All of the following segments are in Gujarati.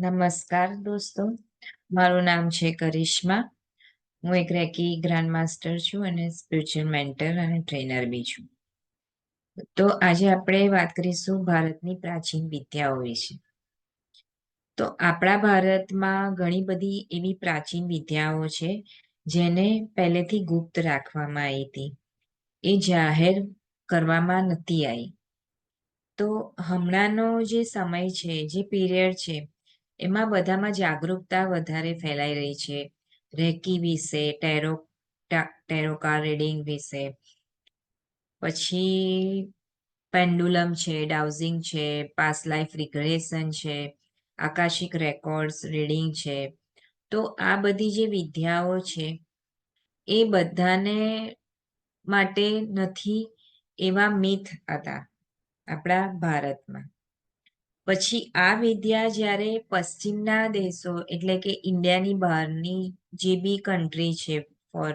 નમસ્કાર દોસ્તો, મારું નામ છે કરિશ્મા. હું એક રેકી ગ્રાન્ડ માસ્ટર છું અને સ્પિરિચ્યુઅલ મેન્ટર અને ટ્રેનર બી છું. તો આજે આપણે વાત કરીશું ભારતની પ્રાચીન વિદ્યાઓ વિશે. તો આપણા ભારતમાં ઘણી બધી એવી પ્રાચીન વિદ્યાઓ છે જેને પહેલેથી ગુપ્ત રાખવામાં આવી હતી. એ જાહેર કરવામાં નથી આવી. તો હમણાંનો જે સમય છે, જે પીરિયડ છે, એમાં બધામાં જાગૃતતા વધારે ફેલાઈ રહી છે. રેકી વિશે, ટેરોકા રીડિંગ વિશે, પછી પેન્ડુલમ છે, ડાઉઝિંગ છે, પાસ્ટ લાઈફ રિગ્રેશન છે, આકાશિક રેકોર્ડ્સ રીડિંગ છે. તો આ બધી જે વિદ્યાઓ છે એ બધાને માટે નથી એવા મિથ હતા આપણા ભારતમાં. પછી આ વિદ્યા જ્યારે પશ્ચિમના દેશો એટલે કે ઇન્ડિયાની બહારની જે બી કન્ટ્રી છે, ફોર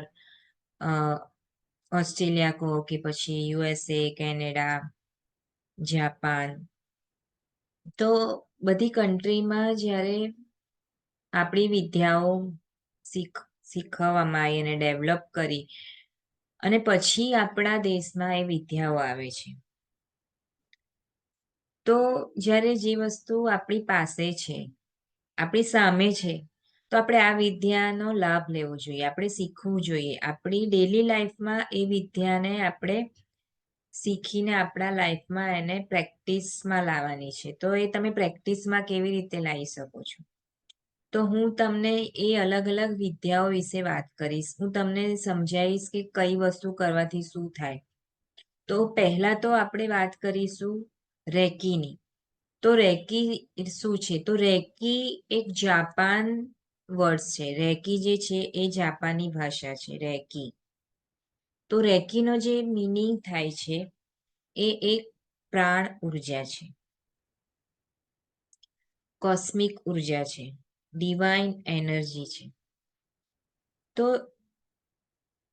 ઓસ્ટ્રેલિયા કહો કે પછી યુએસએ, કેનેડા, જાપાન, તો બધી કન્ટ્રીમાં જ્યારે આપણી વિદ્યાઓ શીખવવામાં આવી અને ડેવલપ કરી અને પછી આપણા દેશમાં એ વિદ્યાઓ આવે છે. તો જ્યારે જે વસ્તુ આપણી પાસે છે, આપણી સામે છે, તો આપણે આ વિદ્યાનો લાભ લેવો જોઈએ, આપણે શીખવું જોઈએ. આપણી ડેલી લાઈફમાં એ વિદ્યાને આપણે શીખીને આપણા લાઈફમાં એને પ્રેક્ટિસમાં લાવવાની છે. તો એ તમે પ્રેક્ટિસમાં કેવી રીતે લાવી શકો છો? તો હું તમને એ અલગ અલગ વિદ્યાઓ વિશે વાત કરીશ. હું તમને સમજાવીશ કે કઈ વસ્તુ કરવાથી શું થાય. તો પહેલા તો આપણે વાત કરીશું રેકીની. તો રેકી શું છે? તો રેકી એક જાપાન વર્ડ છે. રેકી જે છે એ જાપાની ભાષા છે, રેકી. તો રેકીનો જે મિનિંગ થાય છે એ એક પ્રાણ ઉર્જા છે, કોસ્મિક ઉર્જા છે, ડિવાઇન એનર્જી છે. તો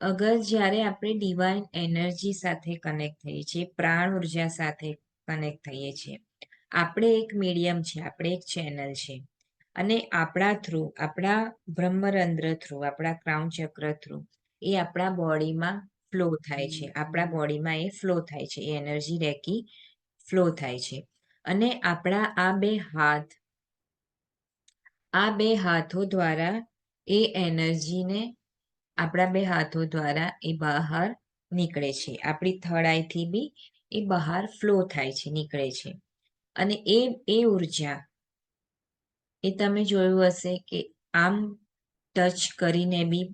અગર જ્યારે આપણે ડિવાઇન એનર્જી સાથે કનેક્ટ થઈએ છીએ, પ્રાણ ઉર્જા સાથે કનેક્ટ થઈએ છીએ, આપણે એક મીડિયમ છે, આપણે એક ચેનલ છે, અને આપણા થ્રુ, આપણા બ્રહ્મરંધ્ર થ્રુ, આપણા ક્રાઉન ચક્ર થ્રુ એ આપણા બોડીમાં ફ્લો થાય છે. આપણા બોડીમાં એ ફ્લો થાય છે, એ એનર્જી રેકી ફ્લો થાય છે. અને આપણા આ બે હાથો દ્વારા એ એનર્જીને આપણા બે હાથો દ્વારા એ બહાર નીકળે છે. આપણી થડાઈથી બી એ બહાર ફ્લો થાય છે, નીકળે છે. અને એ ઉર્જા એ તમે જોયું હશે કે આમ ટચ કરીને બી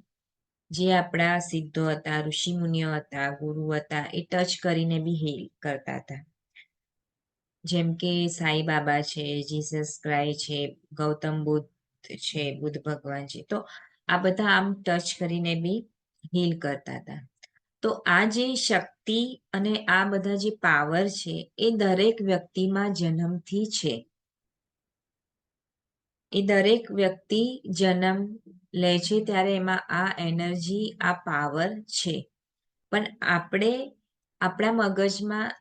જે આપણા સિદ્ધો હતા, ઋષિમુનિઓ હતા, ગુરુ હતા, એ ટચ કરીને બી હીલ કરતા હતા. જેમ કે સાઈ બાબા છે, જીસસ ક્રાઇસ્ટ છે, ગૌતમ બુદ્ધ છે, બુદ્ધ ભગવાન છે. તો આ બધા આમ ટચ કરીને બી હીલ કરતા હતા. તો આ જે શક્તિ અને આ બધા જે પાવર છે એ દરેક વ્યક્તિમાં જન્મથી છે. એ દરેક વ્યક્તિ જન્મ લે છે ત્યારે એમાં આ એનર્જી, આ પાવર છે. પણ આપણે આપણા મગજમાં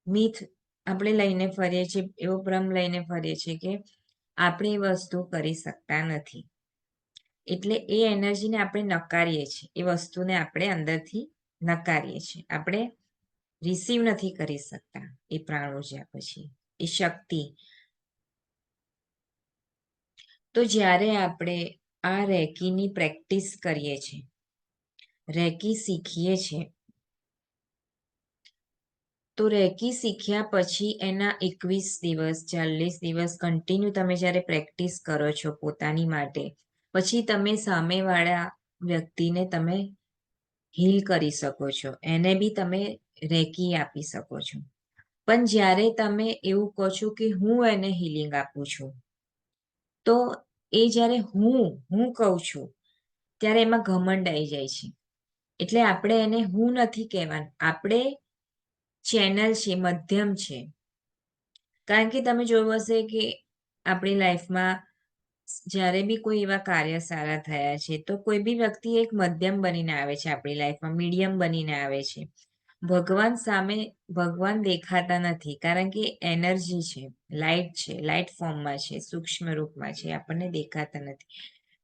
મિથ આપણે લઈને ફરીએ છીએ, એવો ભ્રમ લઈને ફરીએ છીએ કે આપણે એ વસ્તુ કરી શકતા નથી. એટલે એ એનર્જીને આપણે નકારીએ છીએ, એ વસ્તુને આપણે અંદરથી નકારીએ છીએ. આપણે રિસીવ નથી કરી શકતા એ પ્રાણ ઉર્જા, પછી એ શક્તિ. તો જ્યારે આપણે આ રેકીની પ્રેક્ટિસ કરીએ છીએ, રેકી શીખીએ છીએ, તો રેકી શીખ્યા પછી એના 21 દિવસ, 40 દિવસ કન્ટિન્યુ તમે જ્યારે પ્રેક્ટિસ કરો છો પોતાની માટે, પછી તમે સામેવાળા વ્યક્તિને તમે હીલ કરી શકો છો, એને બી તમે રેકી આપી શકો છો. પણ જ્યારે તમે એવું કહો છો કે હું એને હીલિંગ આપું છું, તો એ જ્યારે હું કહું છું ત્યારે એમાં ઘમંડ આવી જાય છે. એટલે આપણે એને હું નથી કહેવાનું, આપણે ચેનલ છે, મધ્યમ છે. કારણ કે તમે જોયું હશે કે આપણી લાઈફમાં જ્યારે બી કોઈ એવા કાર્ય સારા થયા છે, તો કોઈ બી વ્યક્તિ એક મધ્યમ બનીને આવે છે આપણી લાઈફમાં, મીડિયમ બનીને આવે છે. ભગવાન સામે ભગવાન દેખાતા નથી, કારણ કે એનર્જી છે, લાઇટ ફોર્મમાં છે, સૂક્ષ્મ રૂપમાં છે, આપણને દેખાતા નથી.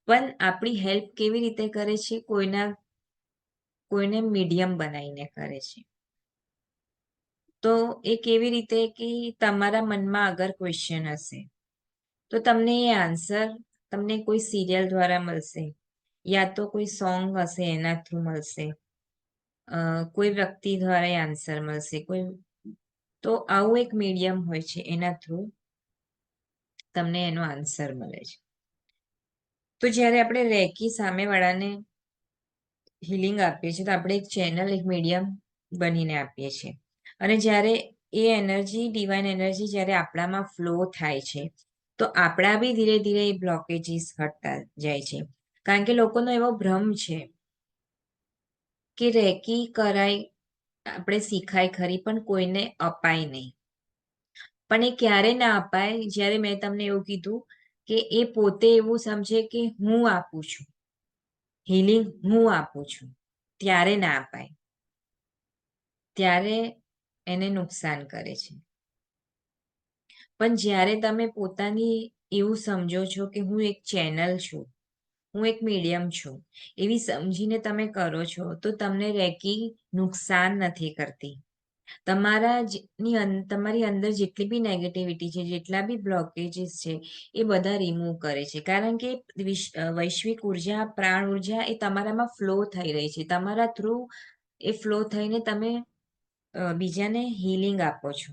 પણ આપણી હેલ્પ કેવી રીતે કરે છે? કોઈને મીડિયમ બનાવીને કરે છે. તો એ કેવી રીતે કે તમારા મનમાં અગર ક્વેશ્ચન હશે તો તમને એ આન્સર તમને કોઈ સિરિયલ દ્વારા મળશે, યા તો કોઈ સોંગ હશે એના થ્રુ મળશે, કોઈ વ્યક્તિ દ્વારા આન્સર મળશે, તો આવું એક મીડિયમ હોય છે, એના થ્રુ તમને એનો આન્સર મળે છે. તો જ્યારે આપણે રેકી સામેવાળાને હિલિંગ આપીએ છીએ તો આપણે એક ચેનલ, એક મીડિયમ બનીને આપીએ છીએ. અને જ્યારે એ એનર્જી, ડિવાઇન એનર્જી જ્યારે આપણામાં ફ્લો થાય છે તો આપણા બી ધીરે ધીરે એ બ્લોકેજીસ હટતા જાય છે. કારણ કે લોકોનો એવો ભ્રમ છે કે રેકી કરાય, આપણે શીખાય ખરી, પણ કોઈને અપાય નહીં. પણ એ ક્યારે ના અપાય? જ્યારે મેં તમને એવું કીધું કે એ પોતે એવું સમજે કે હું આપું છું, હિલિંગ હું આપું છું, ત્યારે ના અપાય. ત્યારે એને નુકસાન કરે છે. પણ જ્યારે તમે પોતાની એવું સમજો છો કે હું એક ચેનલ છું, હું એક મીડિયમ છું, એવી સમજીને તમે કરો છો તો તમને રેકી નુકસાન નથી કરતી. તમારી અંદર જેટલી બી નેગેટિવિટી છે, જેટલા બી બ્લોકેજીસ છે, એ બધા રિમૂવ કરે છે. કારણ કે વૈશ્વિક ઉર્જા, પ્રાણ ઉર્જા એ તમારામાં ફ્લો થઈ રહી છે. તમારા થ્રુ એ ફ્લો થઈને તમે બીજાને હિલિંગ આપો છો.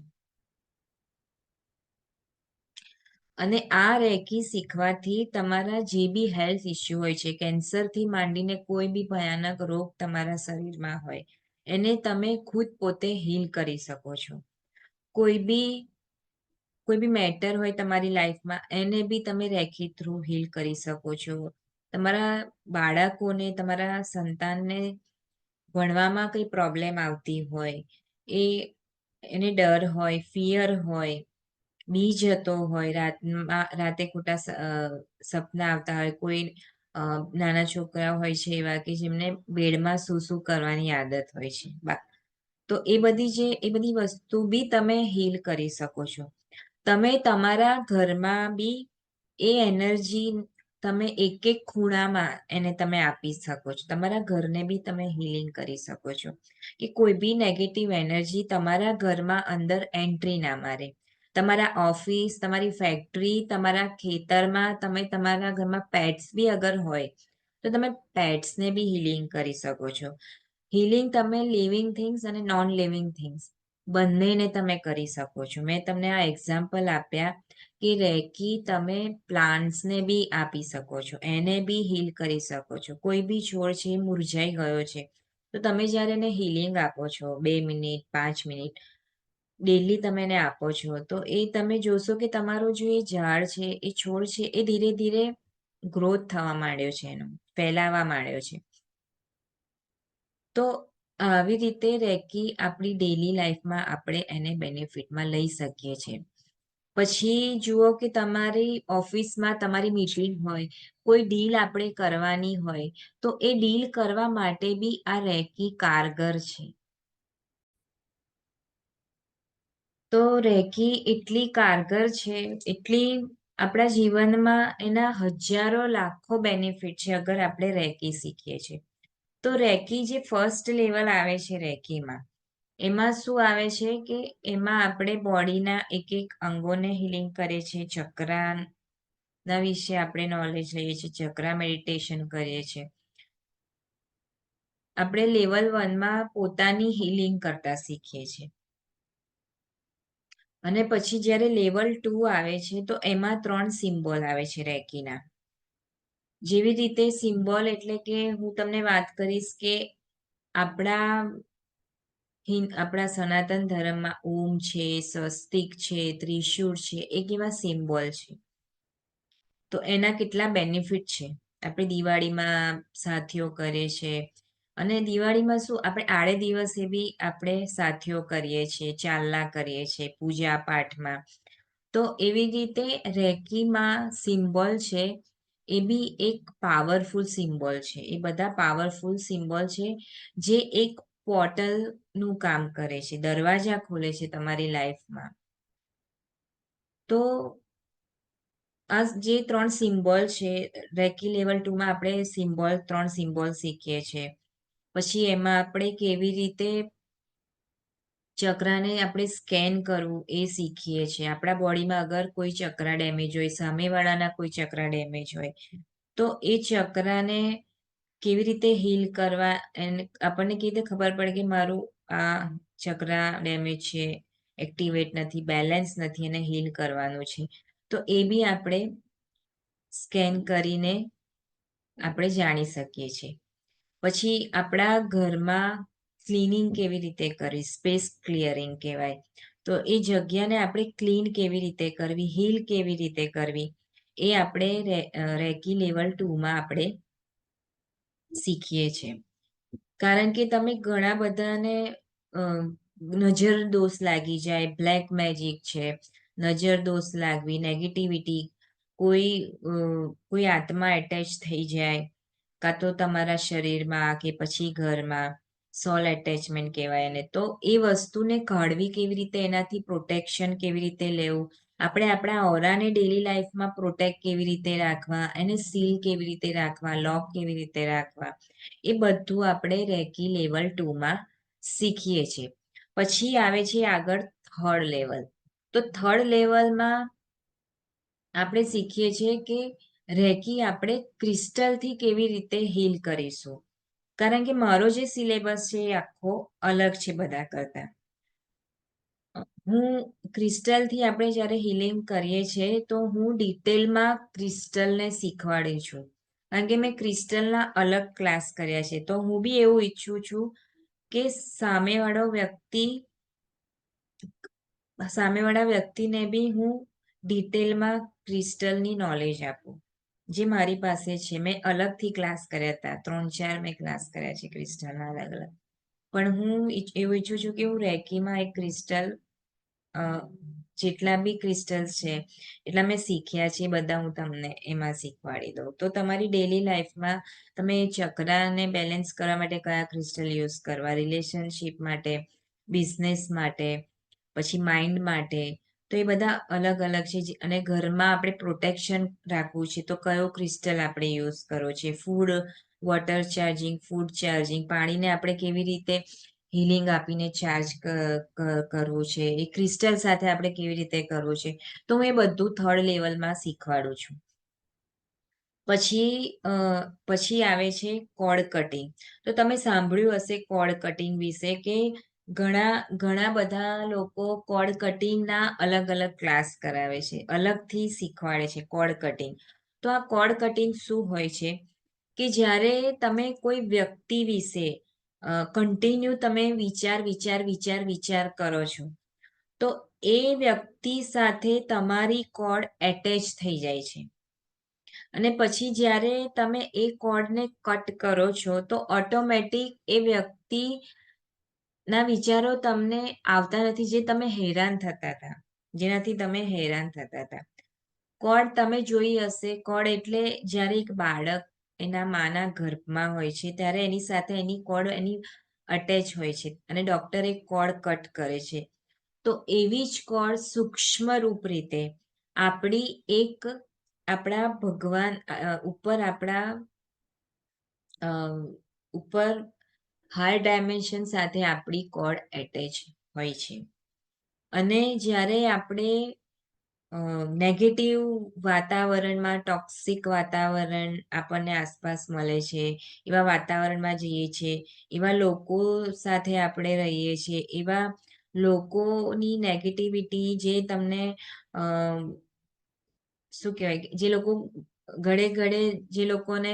અને આ રેકી શીખવાથી તમારા જે બી હેલ્થ ઇસ્યુ હોય છે, કેન્સરથી માંડીને કોઈ બી ભયાનક રોગ તમારા શરીરમાં હોય, એને તમે ખુદ પોતે હીલ કરી શકો છો. કોઈ બી મેટર હોય તમારી લાઈફમાં, એને બી તમે રેકી થ્રુ હીલ કરી શકો છો. તમારા બાળકોને, તમારા સંતાનને ભણવામાં કંઈ પ્રોબ્લેમ આવતી હોય, એને ડર હોય, ફિયર હોય, બી જતો હોય, રાતે ખોટા સપના આવતા હોય, કોઈ નાના છોકરા હોય છે એવા કે જેમને બેડમાં સૂસુ કરવાની આદત હોય છે, તો એ બધી વસ્તુ બી તમે હીલ કરી શકો છો. તમે તમારા ઘરમાં બી એ એનર્જી તમે એક એક ખૂણામાં એને તમે આપી શકો છો. તમારા ઘરને બી તમે હીલિંગ કરી શકો છો કે કોઈ બી નેગેટિવ એનર્જી તમારા ઘરમાં અંદર એન્ટ્રી ના મારે. તમારા ઓફિસ, તમારી ફેક્ટરી, તમારા ખેતરમાં, તમે તમારા ઘરમાં પેટ્સ બી અગર હોય તો તમે પેટ્સને બી હીલિંગ કરી શકો છો. હીલિંગ તમે લિવિંગ થિંગ્સ અને નોન લિવિંગ થિંગ્સ બંનેને તમે કરી શકો છો. મેં તમને આ એક્ઝામ્પલ આપ્યા કે રેકી તમે પ્લાન્ટ્સને બી આપી શકો છો, એને બી હીલ કરી શકો છો. કોઈ બી છોડ છે મુરઝાઈ ગયો છે તો તમે જ્યારે એને હીલિંગ આપો છો 2 મિનિટ, 5 મિનિટ ડેલી તમે એને આપો છો તો એ તમે જોશો કે તમારો જે એ ઝાડ છે, એ છોડ છે, એ ધીરે ધીરે ગ્રોથ થવા માંડ્યો છે, એનો ફેલાવા માંડ્યો છે. તો આવી રીતે રેકી આપણી ડેલી લાઈફમાં આપણે એને બેનિફિટમાં લઈ શકીએ છીએ. પછી જુઓ કે તમારી ઓફિસમાં તમારી મીટિંગ હોય, કોઈ ડીલ આપણે કરવાની હોય તો એ ડીલ કરવા માટે બી આ રેકી કારગર છે. તો રેકી એટલી કારગર છે, એટલી આપણા જીવનમાં એના હજારો લાખો બેનિફિટ છે અગર આપણે રેકી શીખીએ છીએ. તો રેકી જે ફર્સ્ટ લેવલ આવે છે રેકીમાં, એમાં શું આવે છે કે એમાં આપણે બોડીના એક એક અંગોને હિલિંગ કરીએ છીએ, ચક્રના વિશે આપણે નોલેજ લઈએ છીએ, ચક્રા મેડિટેશન કરીએ છીએ. આપણે લેવલ 1માં પોતાની હિલિંગ કરતા શીખીએ છીએ. અને પછી જ્યારે લેવલ 2 આવે છે તો એમાં 3 સિમ્બોલ આવે છે રેકીના. જેવી રીતે સિમ્બોલ એટલે કે હું તમને વાત કરીશ કે આપણા સનાતન ધર્મમાં ઓમ છે, સ્વસ્તિક છે, ત્રિશૂળ છે, એ કેવા સિમ્બોલ છે. તો એના કેટલા બેનિફિટ છે. આપણે દિવાળીમાં સાથીઓ કરે છે અને દિવાળીમાં શું આપણે આડે દિવસે બી આપણે સાથીઓ કરીએ છીએ, ચાલના કરીએ છીએ, પૂજા પાઠમાં. તો એવી રીતે રેકીમાં સિમ્બોલ છે, એ બી એક પાવરફુલ સિમ્બોલ છે. એ બધા પાવરફુલ સિમ્બોલ છે જે એક પોર્ટલનું કામ કરે છે, દરવાજા ખોલે છે તમારી લાઈફમાં. તો આ જે 3 સિમ્બોલ છે, રેકી લેવલ 2માં આપણે 3 સિમ્બોલ શીખીએ છીએ. પછી એમાં આપણે કેવી રીતે ચક્રાને આપણે સ્કેન કરવું એ શીખીએ છીએ. આપણા બોડીમાં અગર કોઈ ચક્રા ડેમેજ હોય, સામેવાળાના કોઈ ચક્રા ડેમેજ હોય, તો એ ચક્રાને કેવી રીતે હીલ કરવા, એને આપણને કેવી રીતે ખબર પડે કે મારું આ ચક્રા ડેમેજ છે, એક્ટિવેટ નથી, બેલેન્સ નથી, એને હીલ કરવાનું છે. તો એ બી આપણે સ્કેન કરીને આપણે જાણી શકીએ છીએ. પછી આપણા ઘરમાં ક્લિનિંગ કેવી રીતે કરવી, સ્પેસ ક્લિયરિંગ કહેવાય. તો એ જગ્યાને આપણે ક્લીન કેવી રીતે કરવી, હીલ કેવી રીતે કરવી, એ આપણે રેકી લેવલ 2માં આપણે શીખીએ છીએ. કારણ કે તમે ઘણા બધાને નજર દોષ લાગી જાય, બ્લેક મેજિક છે, નજર દોષ લાગવી, નેગેટિવિટી, કોઈ આત્મા એટેચ થઈ જાય, કાં તો તમારા શરીરમાં કે પછી ઘરમાં સોલ એટેચમેન્ટ કહેવાય એને. તો એ વસ્તુને કાઢવી કેવી રીતે, એનાથી પ્રોટેક્શન કેવી રીતે લેવું, આપણે આપણા ઓરાને ડેલી લાઈફમાં પ્રોટેક્ટ કેવી રીતે રાખવા, એને સીલ કેવી રીતે રાખવા, લોક કેવી રીતે રાખવા, એ બધું આપણે રેકી લેવલ 2માં શીખીએ છીએ. પછી આવે છે આગળ થર્ડ લેવલ. તો થર્ડ લેવલમાં આપણે શીખીએ છીએ કે રેકી આપણે ક્રિસ્ટલથી કેવી રીતે હીલ કરીશું. કારણ કે મારો જે સિલેબસ છે એ આખો અલગ છે બધા કરતા. હું ક્રિસ્ટલથી આપણે જ્યારે હિલિંગ કરીએ છીએ તો હું ડિટેલમાં ક્રિસ્ટલને શીખવાડી છું. કારણ કે મેં ક્રિસ્ટલના અલગ ક્લાસ કર્યા છે. તો હું બી એવું ઈચ્છું છું કે સામેવાળા વ્યક્તિને બી હું ડિટેલમાં ક્રિસ્ટલની નોલેજ આપું, જે મારી પાસે છે. મેં અલગથી ક્લાસ કર્યા હતા, 3-4 મેં ક્લાસ કર્યા છે ક્રિસ્ટલના અલગ અલગ. પણ હું એવું ઈચ્છું છું કે હું રેકીમાં એક ક્રિસ્ટલ, જેટલા બી ક્રિસ્ટલ્સ છે એટલા મેં શીખ્યા છે બધા હું તમને એમાં શીખવાડી દઉં. તો તમારી ડેલી લાઈફમાં તમે ચક્રાને બેલેન્સ કરવા માટે કયા ક્રિસ્ટલ યુઝ કરવા, રિલેશનશિપ માટે, બિઝનેસ માટે, પછી માઇન્ડ માટે, તો એ બધા અલગ અલગ છે. અને ઘરમાં આપણે પ્રોટેક્શન રાખવું છે તો કયો ક્રિસ્ટલ આપણે યુઝ કરવો છે, food water charging, food charging, પાણીને આપણે કેવી રીતે હિલિંગ આપીને ચાર્જ કરવું છે, એ ક્રિસ્ટલ સાથે આપણે કેવી રીતે કરવું છે. તો હું એ બધું થર્ડ લેવલમાં શીખવાડું છું. પછી આવે છે કોર્ડ કટિંગ. તો તમે સાંભળ્યું હશે કોર્ડ કટિંગ વિશે કે ઘણા બધા લોકો કોર્ડ કટિંગના અલગ અલગ ક્લાસ કરાવે છે, અલગથી શીખવાડે છે કોર્ડ કટિંગ. તો આ કોર્ડ કટિંગ શું હોય છે કે જ્યારે તમે કોઈ વ્યક્તિ વિશે કન્ટિન્યુ તમે વિચાર કરો છો, તો એ વ્યક્તિ સાથે તમારી કોર્ડ એટેચ થઈ જાય છે. અને પછી જ્યારે તમે એ કોર્ડને કટ કરો છો તો ઓટોમેટિક એ વ્યક્તિના વિચારો તમને આવતા નથી, જેનાથી તમે હેરાન થતા હતા. કોર્ડ તમે જોઈ હશે, કોર્ડ એટલે જ્યારે એક બાળક એના માના ગર્ભમાં હોય છે ત્યારે એની સાથે એની કોર્ડ એની અટેચ હોય છે અને ડૉક્ટર એક કોર્ડ કટ કરે છે. તો એવી જ કોર્ડ સૂક્ષ્મ રૂપ રીતે આપણા ભગવાન ઉપર હાયર ડાયમેન્શન સાથે આપણી કોર્ડ એટેચ હોય છે. અને જ્યારે આપણે નેગેટિવ વાતાવરણમાં, ટોક્સિક વાતાવરણ આપણને આસપાસ મળે છે, એવા વાતાવરણમાં જઈએ છીએ, એવા લોકો સાથે આપણે રહીએ છીએ, એવા લોકોની નેગેટિવિટી જે તમને શું કહેવાય, જે લોકો ઘડે જે લોકોને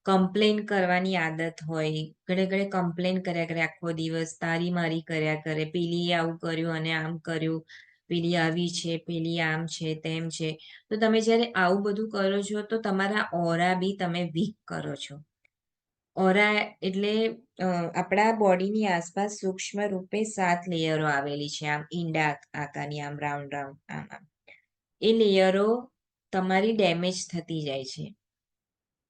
કમ્પ્લેન કરવાની આદત હોય, ઘડે કમ્પ્લેન કર્યા કરે આખો દિવસ, તારી મારી કર્યા કરે, પેલી આવું કર્યું અને આમ કર્યું, પેલી આવી છે, પેલી આમ છે, તેમ છે. તો તમે જ્યારે આવું બધું કરો છો તો તમારા ઓરા બી તમે વીક કરો છો. ઓરા એટલે આપણા બોડીની આસપાસ સૂક્ષ્મ રૂપે 7 લેયરો આવેલી છે, આમ ઈંડા આકારની, આમ રાઉન્ડ આમ. એ લેયરો તમારી ડેમેજ થતી જાય છે.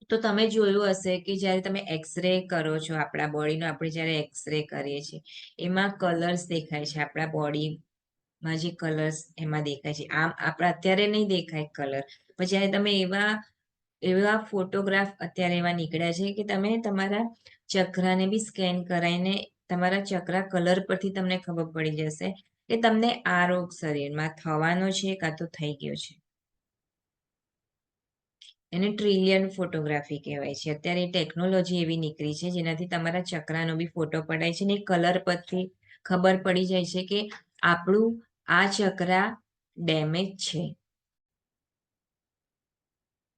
તો તમે જોયું હશે કે જ્યારે તમે એક્સરે કરો છો આપણા બોડીનો, આપણે જ્યારે એક્સરે કરીએ છીએ એમાં કલર્સ દેખાય છે, આપણા બોડીમાં જે કલર્સ એમાં દેખાય છે. આમ આપણા અત્યારે નહીં દેખાય કલર, પણ જ્યારે તમે એવા એવા ફોટોગ્રાફ અત્યારે એવા નીકળ્યા છે કે તમે તમારા ચક્રાને બી સ્કેન કરાવીને તમારા ચક્રા કલર પરથી તમને ખબર પડી જશે કે તમને આ રોગ શરીરમાં થવાનો છે કાં તો થઈ ગયો છે. એને ટ્રિલિયન ફોટોગ્રાફી કહેવાય છે. અત્યારે ટેકનોલોજી એવી નીકળી છે જેનાથી તમારા ચક્રાનો બી ફોટો પડાય છે ને કલર પરથી ખબર પડી જાય છે કે આપણું આ ચક્રા ડેમેજ છે.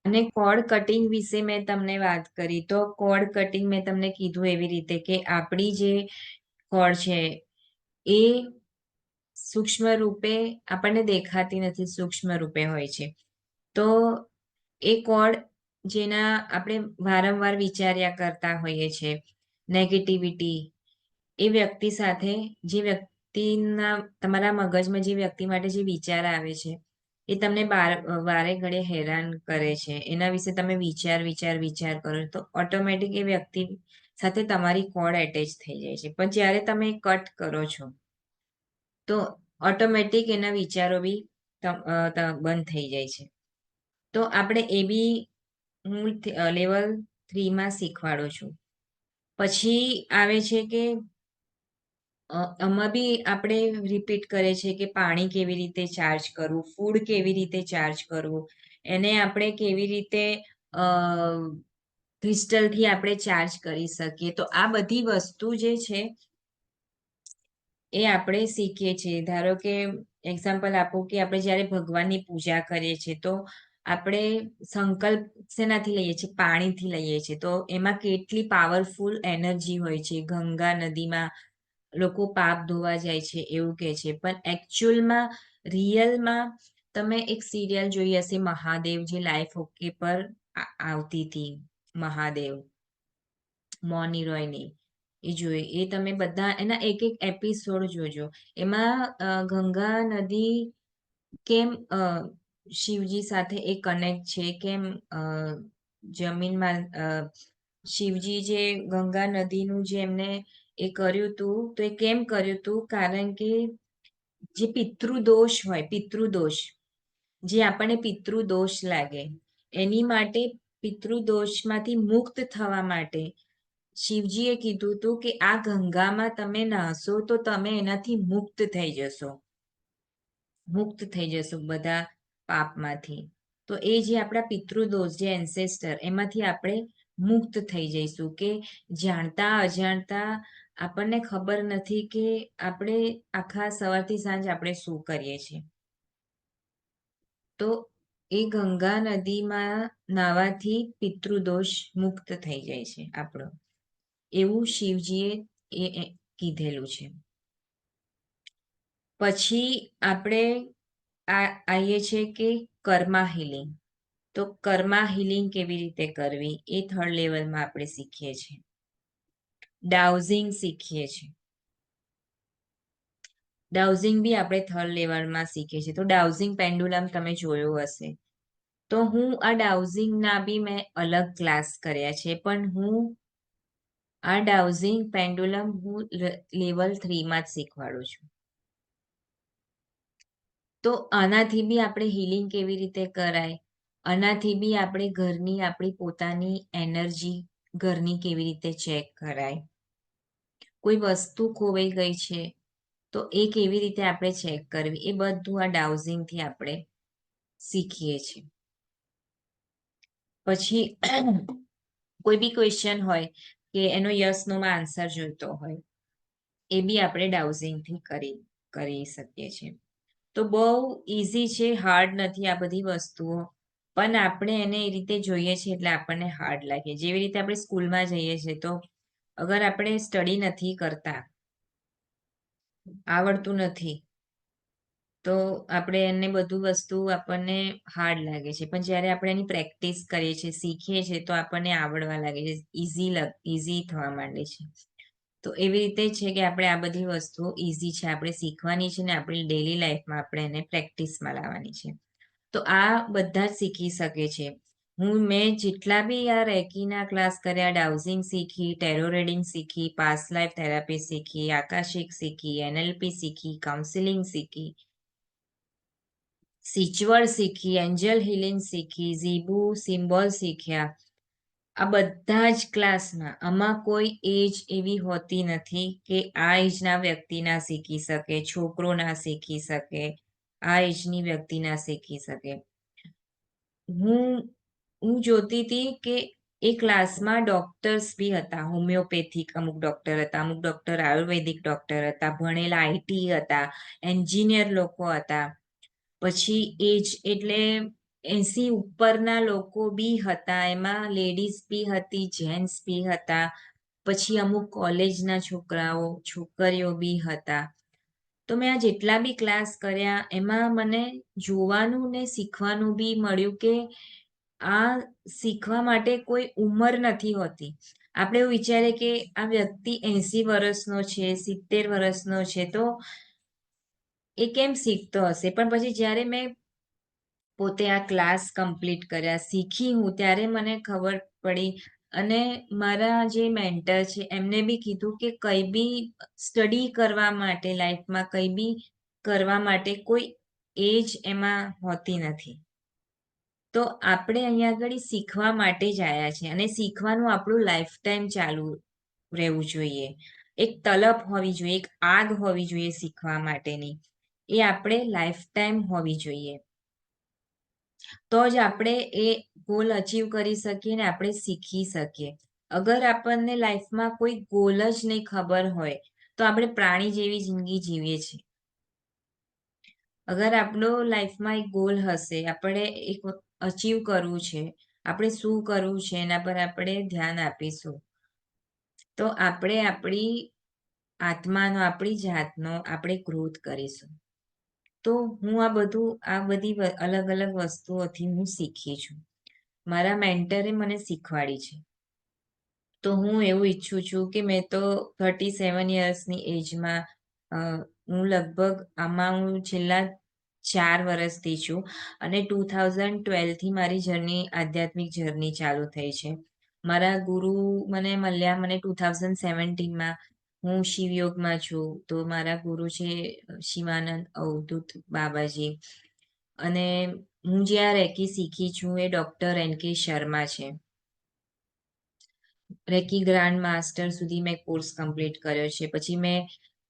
અને કોર્ડ કટિંગ વિશે મેં તમને વાત કરી, તો કોર્ડ કટિંગ મેં તમને કીધું એવી રીતે કે આપણી જે કોર્ડ છે એ સૂક્ષ્મ રૂપે આપણને દેખાતી નથી, સૂક્ષ્મ રૂપે હોય છે. તો એ કોર્ડ જેના આપણે વારંવાર વિચાર્યા કરતા હોઈએ છીએ, નેગેટિવિટી, એ વ્યક્તિ સાથે જે વ્યક્તિના તમારા મગજમાં જે વ્યક્તિ માટે જે વિચાર આવે છે એ તમને વારે ઘડે હેરાન કરે છે, એના વિશે તમે વિચાર કરો તો ઓટોમેટિક એ વ્યક્તિ સાથે તમારી કોર્ડ એટેચ થઈ જાય છે. પણ જ્યારે તમે કટ કરો છો તો ઓટોમેટિક એના વિચારો બી બંધ થઈ જાય છે. તો આપણે એ બી હું લેવલ 3માં શીખવાડું છું. પછી આવે છે કે આમાં બી આપણે રિપીટ કરે છે કે પાણી કેવી રીતે ચાર્જ કરવું, ફૂડ કેવી રીતે ચાર્જ કરવું, એને આપણે કેવી રીતે ક્રિસ્ટલથી આપણે ચાર્જ કરી શકીએ. તો આ બધી વસ્તુ જે છે એ આપણે શીખીએ છીએ. ધારો કે એક્ઝામ્પલ આપું કે આપણે જ્યારે ભગવાનની પૂજા કરીએ છીએ તો આપણે સંકલ્પ શેનાથી લઈએ છીએ? પાણીથી લઈએ છીએ. તો એમાં કેટલી પાવરફુલ એનર્જી હોય છે. ગંગા નદીમાં લોકો પાપ ધોવા જાય છે એવું કહે છે, પણ એકચ્યુઅલમાં રિયલમાં તમે એક સિરિયલ જોઈ હશે મહાદેવ, જે લાઈફ ઓકે પર આવતી હતી, મહાદેવ, મોની રોયની, એ જોઈ, એ તમે બધા એના એક એક એપિસોડ જોજો. એમાં ગંગા નદી કેમ શિવજી સાથે એ કનેક્ટ છે, કેમ જમીનમાં શિવજી જે ગંગા નદીનું જે એમને એ કર્યું હતું, તો એ કેમ કર્યું હતું? કારણ કે જે પિતૃદોષ હોય, પિતૃદોષ જે આપણને પિતૃદોષ લાગે એની માટે, પિતૃદોષમાંથી મુક્ત થવા માટે શિવજીએ કીધું હતું કે આ ગંગામાં તમે નહાશો તો તમે એનાથી મુક્ત થઈ જશો, મુક્ત થઈ જશો બધા પાપમાંથી. તો એ જે આપણા પિતૃદોષ, જે એન્સેસ્ટર, એમાંથી આપણે મુક્ત થઈ જઈશું. કે જાણતા અજાણતા આપણને ખબર નથી કે આપણે આખા સવારથી સાંજ આપણે શું કરીએ છીએ. તો એ ગંગા નદીમાં નાહવાથી પિતૃદોષ મુક્ત થઈ જાય છે આપણો, એવું શિવજીએ એ કીધેલું છે. પછી આપણે આવીએ છીએ કે કર્મા હિલિંગ. તો કર્મા હિલિંગ કેવી રીતે કરવી એ થર્ડ લેવલમાં આપણે શીખીએ છીએ. ડાઉઝિંગ શીખીએ છીએ. ડાઉઝિંગ બી આપણે થર્ડ લેવલમાં શીખીએ છીએ. તો ડાઉઝિંગ પેન્ડુલમ તમે જોયો હશે. તો હું આ ડાઉઝિંગના બી મેં અલગ ક્લાસ કર્યા છે, પણ હું આ ડાઉઝિંગ પેન્ડુલમ હું લેવલ 3માં જ શીખવાડું છું. તો આનાથી બી આપણે હિલિંગ કેવી રીતે કરાય, આનાથી બી આપણે ઘરની આપણી પોતાની એનર્જી ઘરની કેવી રીતે ચેક કરાય, કોઈ વસ્તુ ખોવાઈ ગઈ છે તો એ કેવી રીતે આપણે ચેક કરવી, એ બધું આ ડાઉઝિંગથી આપણે શીખીએ છીએ. પછી કોઈ બી ક્વેશ્ચન હોય કે એનો યસ નોમાં આન્સર જોઈતો હોય, એ બી આપણે ડાઉઝિંગથી કરી શકીએ છીએ. તો બહુ ઇઝી છે, હાર્ડ નથી આ બધી વસ્તુઓ, પણ આપણે એને એ રીતે જોઈએ છીએ એટલે આપણને હાર્ડ લાગે. જેવી રીતે આપણે સ્કૂલમાં જઈએ છીએ તો અગર આપણે સ્ટડી નથી કરતા, આવડતું નથી, તો આપણે એને બધું વસ્તુ આપણને હાર્ડ લાગે છે, પણ જ્યારે આપણે એની પ્રેક્ટિસ કરીએ છીએ, શીખીએ છીએ, તો આપણને આવડવા લાગે છે, ઇઝી થવા માંડે છે. તો એવી રીતે છે કે આપણે આ બધી વસ્તુઓ ઇઝી છે, આપણે શીખવાની છે ને આપણી ડેલી લાઈફમાં આપણે એને પ્રેક્ટિસમાં લાવવાની છે. તો આ બધા જ શીખી શકે છે. મેં જેટલા બી આ રેકીના ક્લાસ કર્યા, ડાઉઝિંગ શીખી, ટેરો રીડિંગ શીખી, પાસ્ટ લાઈફ થેરાપી શીખી, આકાશિક શીખી, એનએલપી શીખી, કાઉન્સિલિંગ શીખી, સિચવર શીખી, એન્જલ હિલિંગ શીખી, ઝીબુ સિમ્બોલ શીખ્યા. આ બધા જ ક્લાસમાં આમાં કોઈ એજ એવી હોતી નથી કે આ એજના વ્યક્તિ ના શીખી શકે, છોકરો ના શીખી શકે, આ એજની વ્યક્તિ ના શીખી શકે. હું જોતી હતી કે એ ક્લાસમાં ડોક્ટર્સ બી હતા, હોમિયોપેથિક અમુક ડોક્ટર હતા, અમુક ડોક્ટર આયુર્વેદિક ડોક્ટર હતા, ભણેલા આઈટી હતા, એન્જિનિયર લોકો હતા. પછી એજ એટલે 80 ઉપરના લોકો બી હતા, એમાં લેડીઝ બી હતી, જેન્ટ્સ બી હતા. પછી અમુક કોલેજના છોકરાઓ છોકરીઓ બી હતા. તો મેં આ જેટલા બી ક્લાસ કર્યા એમાં મને જોવાનું ને શીખવાનું બી મળ્યું કે આ શીખવા માટે કોઈ ઉંમર નથી હોતી. આપણે એવું વિચારીએ કે આ વ્યક્તિ 80 વર્ષનો છે, 70 વર્ષનો છે, તો એ કેમ શીખતો હશે? પણ પછી જ્યારે મેં પોતે આ ક્લાસ કમ્પ્લીટ કર્યા, શીખી હું, ત્યારે મને ખબર પડી. અને મારા જે મેન્ટર છે એમને બી કીધું કે કંઈ બી સ્ટડી કરવા માટે, લાઈફમાં કંઈ બી કરવા માટે કોઈ એજ એમાં હોતી નથી. તો આપણે અહીંયા આગળ શીખવા માટે જ આવ્યા છે, અને શીખવાનું આપણું લાઈફ ટાઈમ ચાલુ રહેવું જોઈએ. એક તલબ હોવી જોઈએ, એક આગ હોવી જોઈએ શીખવા માટેની. એ આપણે લાઈફ ટાઈમ હોવી જોઈએ. તો જ આપણે એ ગોલ અચીવ કરી શકીએ ને આપણે શીખી શકીએ. અગર આપણને લાઈફમાં કોઈ ગોલ જ નહીં ખબર હોય તો આપણે પ્રાણી જેવી જિંદગી જીવીએ છીએ. અગર આપણો લાઈફમાં એક ગોલ હશે, આપણે એક અચીવ કરવું છે, આપણે શું કરવું છે એના પર આપણે ધ્યાન આપીશું, તો આપણે આપણી આત્માનો, આપણી જાતનો આપણે ગ્રોથ કરીશું. તો હું આ બધી અલગ અલગ વસ્તુઓથી હું શીખી છું. મારા મેન્ટરે મને શીખવાડી છે. તો હું એવું ઈચ્છું છું કે મેં તો 37 યર્સની એજમાં હું લગભગ આમાં હું છેલ્લા 4 વર્ષથી છું, અને 2012થી મારી આધ્યાત્મિક જર્ની ચાલુ થઈ છે. મારા ગુરુ મને મળ્યા મને 2017માં. હું શિવયોગમાં છું, તો મારા ગુરુ છે શિવાનંદ અવધૂત બાબાજી. અને હું જ્યાં રેકી શીખી છું એ ડૉક્ટર NK શર્મા છે. રેકી ગ્રાન્ડ માસ્ટર સુધી મેં કોર્સ કમ્પ્લીટ કર્યો છે. પછી મેં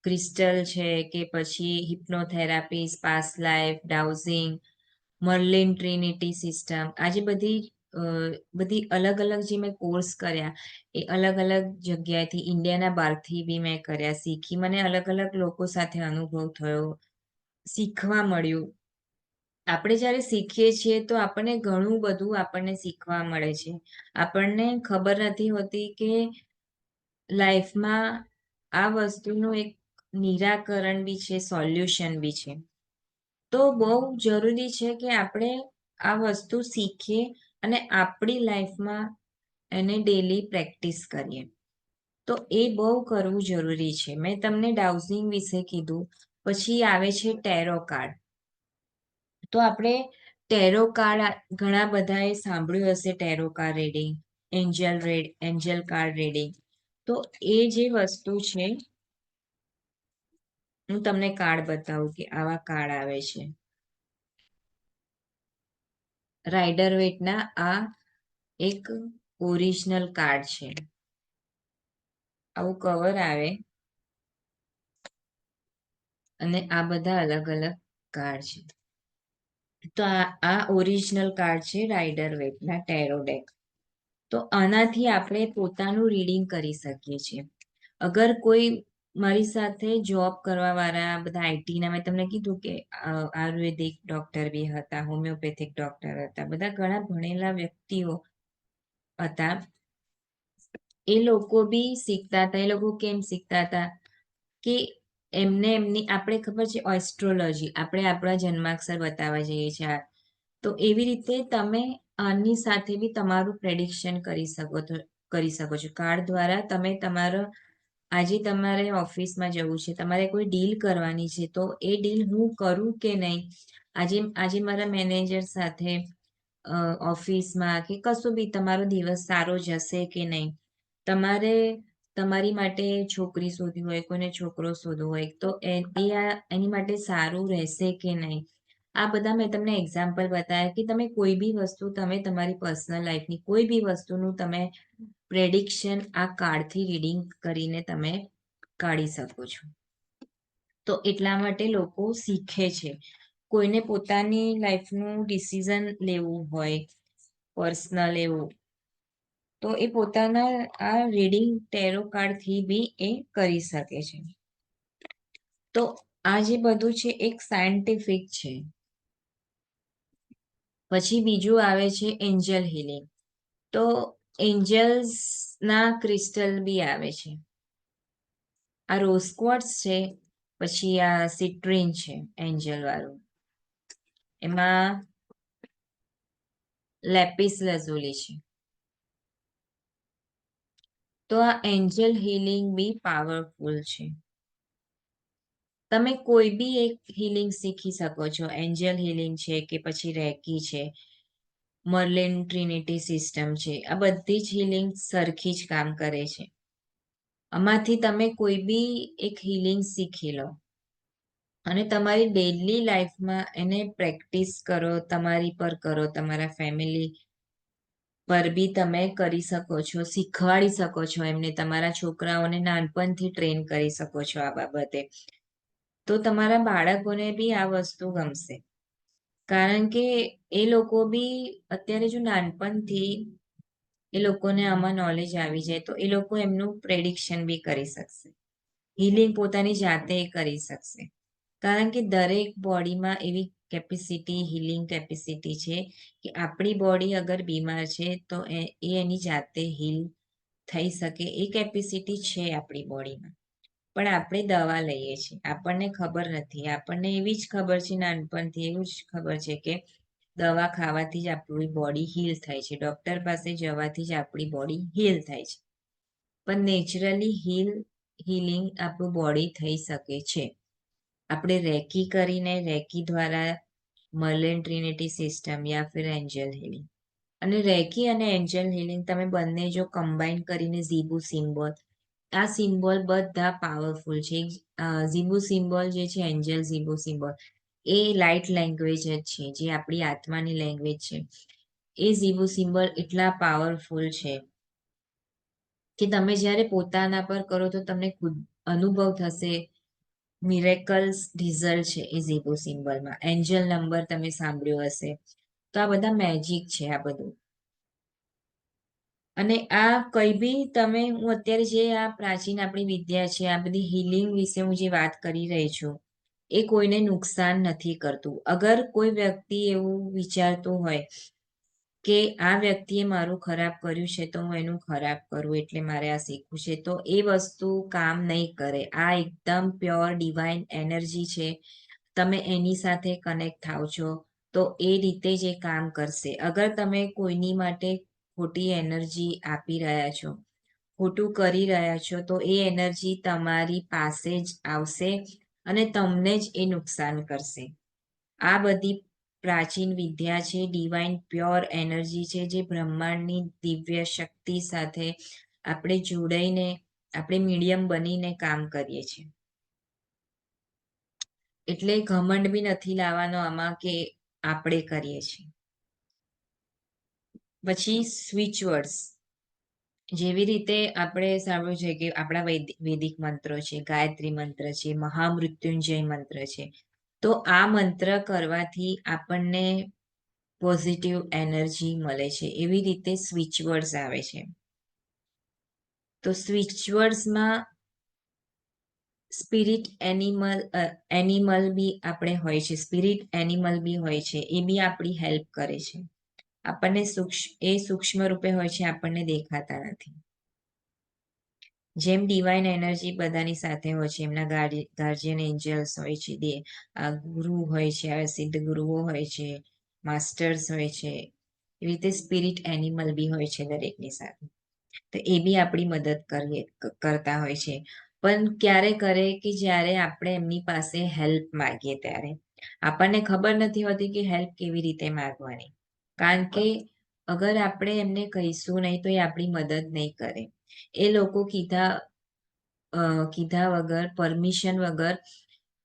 ક્રિસ્ટલ છે, કે પછી hypnotherapy, past life, dowsing, Merlin trinity system, આજે બધી અલગ અલગ જે મેં કોર્સ કર્યા એ અલગ અલગ જગ્યાએથી, ઇન્ડિયાના બહારથી બી મેં કર્યા, શીખી. મને અલગ અલગ લોકો સાથે અનુભવ થયો, શીખવા મળ્યું. આપણે જ્યારે શીખીએ છીએ તો આપણને ઘણું બધું આપણને શીખવા મળે છે. આપણને ખબર નથી હોતી કે લાઈફમાં આ વસ્તુનું એક નિરાકરણ બી છે, સોલ્યુશન બી છે. તો બહુ જરૂરી છે કે આપણે આ વસ્તુ શીખીએ અને આપણી લાઈફમાં એને ડેલી પ્રેક્ટિસ કરીએ. તો એ બહુ કરવું જરૂરી છે. મેં તમને ડાઉઝિંગ વિશે કીધું. પછી આવે છે ટેરો કાર્ડ. તો આપણે ટેરો કાર્ડ ઘણા બધાએ સાંભળ્યું હશે, ટેરો card reading, Angel card reading. તો એ જે વસ્તુ છે, હું તમને કાર્ડ બતાવું કે આવા કાર્ડ આવે છે. રાઇડર વેટના આ એક ઓરિજિનલ કાર્ડ છે. આવું કવર આવે, અને આ બધા અલગ અલગ કાર્ડ છે. તો આ ઓરિજિનલ કાર્ડ છે રાઇડર વેટના ટેરો ડેક. તો આનાથી આપણે પોતાનું રીડિંગ કરી શકીએ છીએ. અગર કોઈ મારી સાથે જોબ કરવા વાળા બધા આઈટીના, મેં તમને કીધું કે આયુર્વેદિક ડોક્ટર બી હતા, હોમિયોપેથિક ડોક્ટર હતા, બધા ઘણા ભણેલા વ્યક્તિઓ હતા. એ લોકો બી શીખતા હતા. એ લોકો કેમ શીખતા હતા કે એમની આપણે ખબર છે એસ્ટ્રોલોજી, આપણે આપણા જન્માક્ષર બતાવવા જઈએ છીએ. તો એવી રીતે તમે આની સાથે બી તમારું પ્રેડિક્શન કરી શકો છો. કાર્ડ દ્વારા તમે તમારો, આજે તમારે ઓફિસમાં જવું છે, તમારે કોઈ ડીલ કરવાની છે, તો એ ડીલ હું કરું કે નહીં. આજે મારા મેનેજર સાથે ઓફિસમાં કે કશું બી તમારો દિવસ સારો જશે કે નહીં. તમારે તમારી માટે છોકરી શોધવી હોય, કોઈને છોકરો શોધવો હોય, તો એની માટે સારું રહેશે કે નહીં. આ બધા મેં તમને એક્ઝામ્પલ બતાવ્યા કે તમે કોઈ બી વસ્તુ તમે તમારી પર્સનલ લાઈફની કોઈ બી વસ્તુનું તમે પ્રેડિક્શન આ કાર્ડથી રીડિંગ કરીને તમે કાઢી શકો છો. તો એટલા માટે લોકો શીખે છે. કોઈને પોતાની લાઈફનું ડિસિઝન લેવું હોય પર્સનલ એવું, તો એ પોતાના આ રીડિંગ ટેરો કાર્ડથી બી એ કરી શકે છે. તો આ જે બધું છે એક સાયન્ટિફિક છે. પછી બીજું આવે છે એન્જલ હિલિંગ. તો એન્જલ્સના ક્રિસ્ટલ બી આવે છે. આ રોઝ ક્વાર્ટઝ છે, પછી આ સિટ્રીન છે એન્જલ વાળું, એમાં લેપિસ લઝુલી છે. તો આ એન્જલ હિલિંગ બી પાવરફુલ છે. તમે કોઈ બી એક હિલિંગ શીખી શકો છો. એન્જલ હિલિંગ છે કે પછી રેકી છે, મર્લિન ટ્રિનિટી સિસ્ટમ છે. આ બધી જ હિલિંગ સરખી જ કામ કરે છે. આમાંથી તમે કોઈ બી એક હિલિંગ શીખી લો અને તમારી ડેઇલી લાઈફમાં એને પ્રેક્ટિસ કરો, તમારી પર કરો, તમારા ફેમિલી પર બી તમે કરી શકો છો, શીખવાડી શકો છો એમને. તમારા છોકરાઓને નાનપણથી ટ્રેન કરી શકો છો આ બાબતે. તો તમારા બાળકોને બી આ વસ્તુ ગમશે, કારણ કે એ લોકો બી અત્યારે જો નાનપણથી એ લોકોને આમાં નોલેજ આવી જાય તો એ લોકો એમનું પ્રેડિક્શન બી કરી શકશે. હિલિંગ પોતાની જાતે કરી શકશે, કારણ કે દરેક બોડીમાં એવી કેપેસિટી, હિલિંગ કેપેસિટી છે કે આપણી બોડી અગર બીમાર છે તો એની જાતે હીલ થઈ શકે એ કેપેસિટી છે આપણી બોડીમાં. પણ આપણે દવા લઈએ છીએ, આપણને ખબર નથી. આપણને એવી જ ખબર છે નાનપણથી, એવું જ ખબર છે કે દવા ખાવાથી જ આપણી બોડી હીલ થાય છે, ડૉક્ટર પાસે જવાથી જ આપણી બોડી હીલ થાય છે. પણ નેચરલી હિલિંગ આપણું બોડી થઈ શકે છે. આપણે રેકી કરીને, રેકી દ્વારા મર્લિન ટ્રિનિટી સિસ્ટમ યા ફિર એન્જલ હિલિંગ. અને રેકી અને એન્જલ હિલિંગ તમે બંને જો કમ્બાઈન કરીને ઝીબુ સિમ્બોલ, આ સિમ્બોલ બધા પાવરફુલ છે. ઝીબુ સિમ્બોલ જે છે, એન્જલ ઝીબુ સિમ્બોલ, એ લાઇટ લેંગ્વેજ જ છે, જે આપણી આત્માની લેંગ્વેજ છે. એ ઝીબુ સિમ્બોલ એટલા પાવરફુલ છે કે તમે જ્યારે પોતાના પર કરો તો તમને ખુદ અનુભવ થશે. મિરેકલ્સ રિઝલ્ટ છે એ ઝીબુ સિમ્બોલમાં. એન્જલ નંબર તમે સાંભળ્યો હશે. તો આ બધા મેજિક છે આ બધું. અને આ કઈ બી તમે, હું અત્યારે જે આ પ્રાચીન આપણી વિદ્યા છે, આ બધી હિલિંગ વિશે હું જે વાત કરી રહી છું, એ કોઈને નુકસાન નથી કરતું. અગર કોઈ વ્યક્તિ એવું વિચારતું હોય કે આ વ્યક્તિએ મારું ખરાબ કર્યું છે તો હું એનું ખરાબ કરું એટલે મારે આ શીખવું છે, તો એ વસ્તુ કામ નહીં કરે. આ એકદમ પ્યોર ડિવાઇન એનર્જી છે. તમે એની સાથે કનેક્ટ થાવ છો તો એ રીતે જ એ કામ કરશે. અગર તમે કોઈની માટે ખોટી એનર્જી આપી રહ્યા છો, ખોટું કરી રહ્યા છો, તો એ એનર્જી તમારી પાસે જ આવશે અને તમને જ એ નુકસાન કરશે. આ બધી પ્રાચીન વિદ્યા છે, ડિવાઇન પ્યોર એનર્જી છે, જે બ્રહ્માંડની દિવ્ય શક્તિ સાથે આપણે જોડાઈને, આપણે મીડિયમ બનીને કામ કરીએ છીએ. એટલે ઘમંડ બી નથી લાવવાનો આમાં કે આપણે કરીએ છીએ. પછી સ્વિચ વર્ડ્સ, જેવી રીતે આપણે સાંભળ્યું છે કે આપણા વૈદિક મંત્રો છે, ગાયત્રી મંત્ર છે, મહામૃત્યુંજય મંત્ર છે. તો આ મંત્ર કરવાથી આપણને પોઝિટિવ એનર્જી મળે છે. એવી રીતે સ્વિચ વર્ડ્સ આવે છે. તો સ્વિચ વર્ડ્સમાં સ્પિરિટ એનિમલ બી આપણે હોય છે, સ્પિરિટ એનિમલ બી હોય છે, એ બી આપણી હેલ્પ કરે છે. આપણને સૂક્ષ્મ રૂપે હોય છે, આપણને દેખાતા નથી. જેમ ડિવાઇન એનર્જી બધાની સાથે હોય છે, એમના ગાર્જિયન એન્જલ્સ હોય છે, ગુરુ હોય છે, સિદ્ધ ગુરુઓ હોય છે, માસ્ટર્સ હોય છે, એવી રીતે સ્પિરિટ એનિમલ બી હોય છે દરેકની સાથે. તો એ બી આપણી મદદ કરતા હોય છે. પણ ક્યારે કરે કે જ્યારે આપણે એમની પાસે હેલ્પ માગીએ ત્યારે. આપણને ખબર નથી હોતી કે હેલ્પ કેવી રીતે માગવાની. કારણ કે અગર આપણે એમને કહીશું નહીં તો એ આપણી મદદ નહીં કરે. એ લોકો કીધા વગર, પરમિશન વગર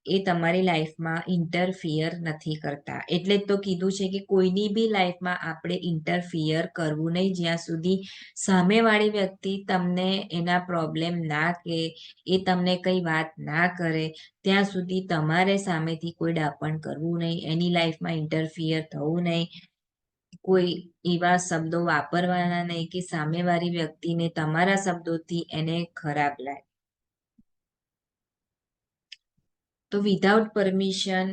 એ તમારી લાઈફમાં ઇન્ટરફિયર નથી કરતા. એટલે જ તો કીધું છે કે કોઈની બી લાઈફમાં આપણે ઇન્ટરફિયર કરવું નહીં, જ્યાં સુધી સામેવાળી વ્યક્તિ તમને એના પ્રોબ્લેમ ના કે એ તમને કઈ વાત ના કરે ત્યાં સુધી તમારે સામેથી કોઈ ડાપણ કરવું નહીં, એની લાઈફમાં ઇન્ટરફિયર થવું નહીં, કોઈ એવા શબ્દો વાપરવાના નહીં કે સામેવાળી વ્યક્તિને તમારા શબ્દોથી એને ખરાબ લાગે. તો વિધાઉટ પરમિશન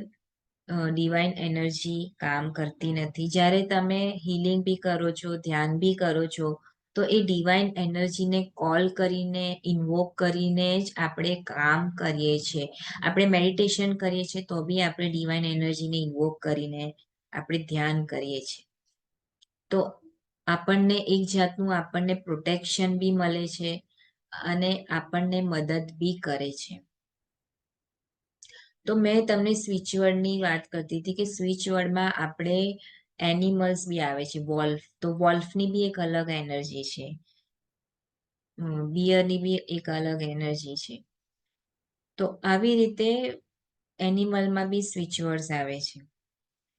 ડિવાઇન એનર્જી કામ કરતી નથી. જ્યારે તમે હિલિંગ બી કરો છો, ધ્યાન બી કરો છો, તો એ ડિવાઇન એનર્જીને કોલ કરીને, ઇન્વોક કરીને જ આપણે કામ કરીએ છીએ. આપણે મેડિટેશન કરીએ છીએ તો બી આપણે ડિવાઇન એનર્જીને ઇન્વોક કરીને આપણે ધ્યાન કરીએ છીએ. તો આપણને એક જાતનું આપણને પ્રોટેક્શન બી મળે છે અને આપણને મદદ બી કરે છે. તો મેં તમને સ્વિચ વર્ડની વાત કરતી હતી કે સ્વિચ વર્ડમાં આપણે એનિમલ્સ બી આવે છે, વોલ્ફ. તો વોલ્ફની બી એક અલગ એનર્જી છે, બિયરની બી એક અલગ એનર્જી છે. તો આવી રીતે એનિમલમાં બી સ્વિચ વર્ડ્સ આવે છે.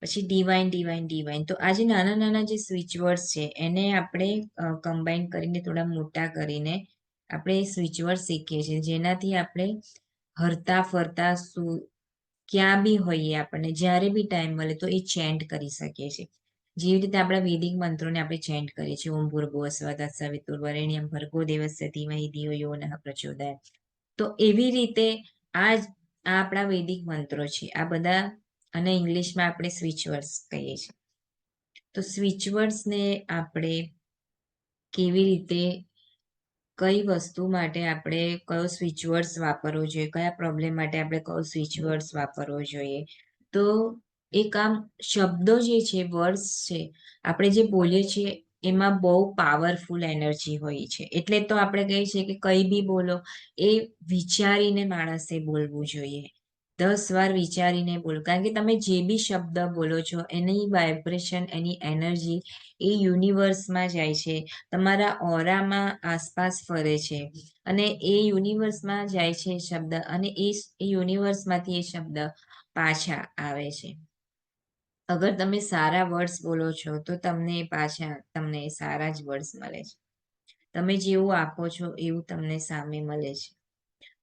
પછી ડિવાઇન ડિવાઇન ડિવાઇન, તો આ જે નાના નાના જે સ્વિચ વર્ડ્સ છે એને આપણે કમ્બાઈન કરીને થોડા મોટા કરીને આપણે સ્વિચ વર્ડ શીખીએ છીએ, જેનાથી આપણે હરતા ફરતા ક્યાં બી હોઈએ, આપણને જ્યારે બી ટાઈમ મળે તો એ ચેન્ટ કરી શકીએ છીએ. જેવી રીતે આપણા વૈદિક મંત્રોને આપણે ચેન્ટ કરીએ છીએ, ઓમ ભૂર્ભુવઃ સ્વઃ તત્સવિતુર્વરેણ્યં ભર્ગો દેવસ્ય ધીમહિ ધિયો યો નઃ પ્રચોદયાત. તો એવી રીતે આ આપણા વૈદિક મંત્રો છે આ બધા, અને ઇંગ્લિશમાં આપણે સ્વિચ વર્ડ્સ કહીએ છીએ. તો સ્વિચ વર્ડ્સને આપણે કેવી રીતે, કઈ વસ્તુ માટે આપણે કયો સ્વિચ વર્ડ્સ વાપરવો જોઈએ, કયા પ્રોબ્લેમ માટે આપણે કયો સ્વિચ વર્ડ્સ વાપરવો જોઈએ. તો એક આમ શબ્દો જે છે, વર્ડ્સ છે, આપણે જે બોલીએ છીએ એમાં બહુ પાવરફુલ એનર્જી હોય છે. એટલે તો આપણે કહીએ છીએ કે કંઈ બી બોલો એ વિચારીને માણસે બોલવું જોઈએ. 10 વાર વિચારીને બોલો, કારણ કે તમે જે બી શબ્દ બોલો છો એની વાઇબ્રેશન, એની એનર્જી એ યુનિવર્સમાં જાય છે, તમારા ઓરામાં આસપાસ ફરે છે, અને એ યુનિવર્સમાં જાય છે શબ્દ, અને એ યુનિવર્સમાંથી એ શબ્દ પાછા આવે છે. અગર તમે સારા વર્ડ્સ બોલો છો તો તમને પાછા તમને સારા જ વર્ડ્સ મળે છે. તમે જેવું આપો છો એવું તમને સામે મળે છે.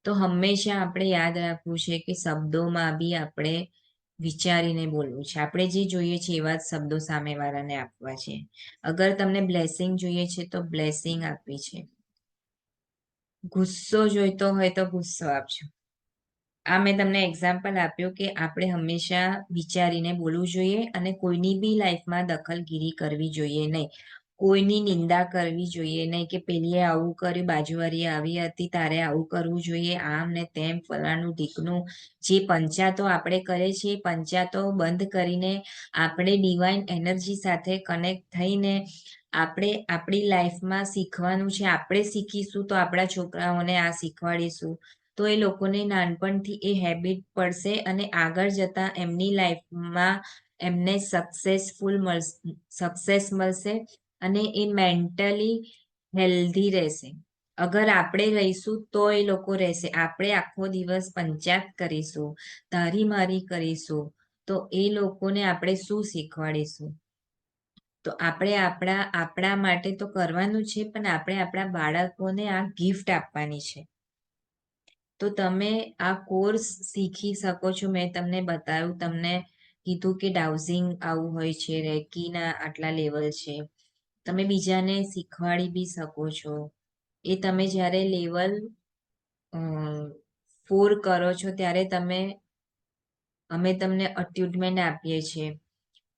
તો હંમેશા આપણે યાદ રાખવું છે કે શબ્દોમાં બી આપણે વિચારીને બોલવું છે. આપણે જે જોઈએ છે એવા જ શબ્દો સામેવાળાને આપવા છે. અગર તમને બ્લેસિંગ જોઈએ છે તો બ્લેસિંગ આપવી છે. ગુસ્સો જોઈતો હોય તો ગુસ્સો આપજો. આ મેં તમને એક્ઝામ્પલ આપ્યું કે આપણે હંમેશા વિચારીને બોલવું જોઈએ અને કોઈની બી લાઈફમાં દખલગીરી કરવી જોઈએ નહીં. કોઈની નિંદા કરવી જોઈએ નહીં કે પેલીએ આવું કર્યું, બાજુવાળી આવી હતી, તારે આવું કરવું જોઈએ, આમ ને તેમ, ફલાણું ઢીકનું. જે પંચાતો આપણે કરે છે એ પંચાતો બંધ કરીને આપણે ડિવાઇન એનર્જી સાથે કનેક્ટ થઈને આપણે આપણી લાઈફમાં શીખવાનું છે. આપણે શીખીશું તો આપણા છોકરાઓને આ શીખવાડીશું, તો એ લોકોને નાનપણથી એ હેબિટ પડશે અને આગળ જતા એમની લાઈફમાં એમને સક્સેસ મળશે અને એ મેન્ટલી હેલ્ધી રહેશે. અગર આપણે રહીશું તો એ લોકો રહેશે. આપણે આખો દિવસ પંચાયત કરીશું, તારી મારી કરીશું, તો એ લોકોને આપણે શું શીખવાડીશું? તો આપણે આપણા માટે તો કરવાનું છે, પણ આપણે આપણા બાળકોને આ ગિફ્ટ આપવાની છે. તો તમે આ કોર્સ શીખી શકો છો. મેં તમને બતાવ્યું, તમને કીધું કે ડાઉઝિંગ આવું હોય છે, રેકીના આટલા લેવલ છે. તમે બીજાને શીખવાડી બી શકો છો. એ તમે જ્યારે લેવલ 4 કરો છો ત્યારે અમે તમને અટ્યુટમેન્ટ આપીએ છીએ.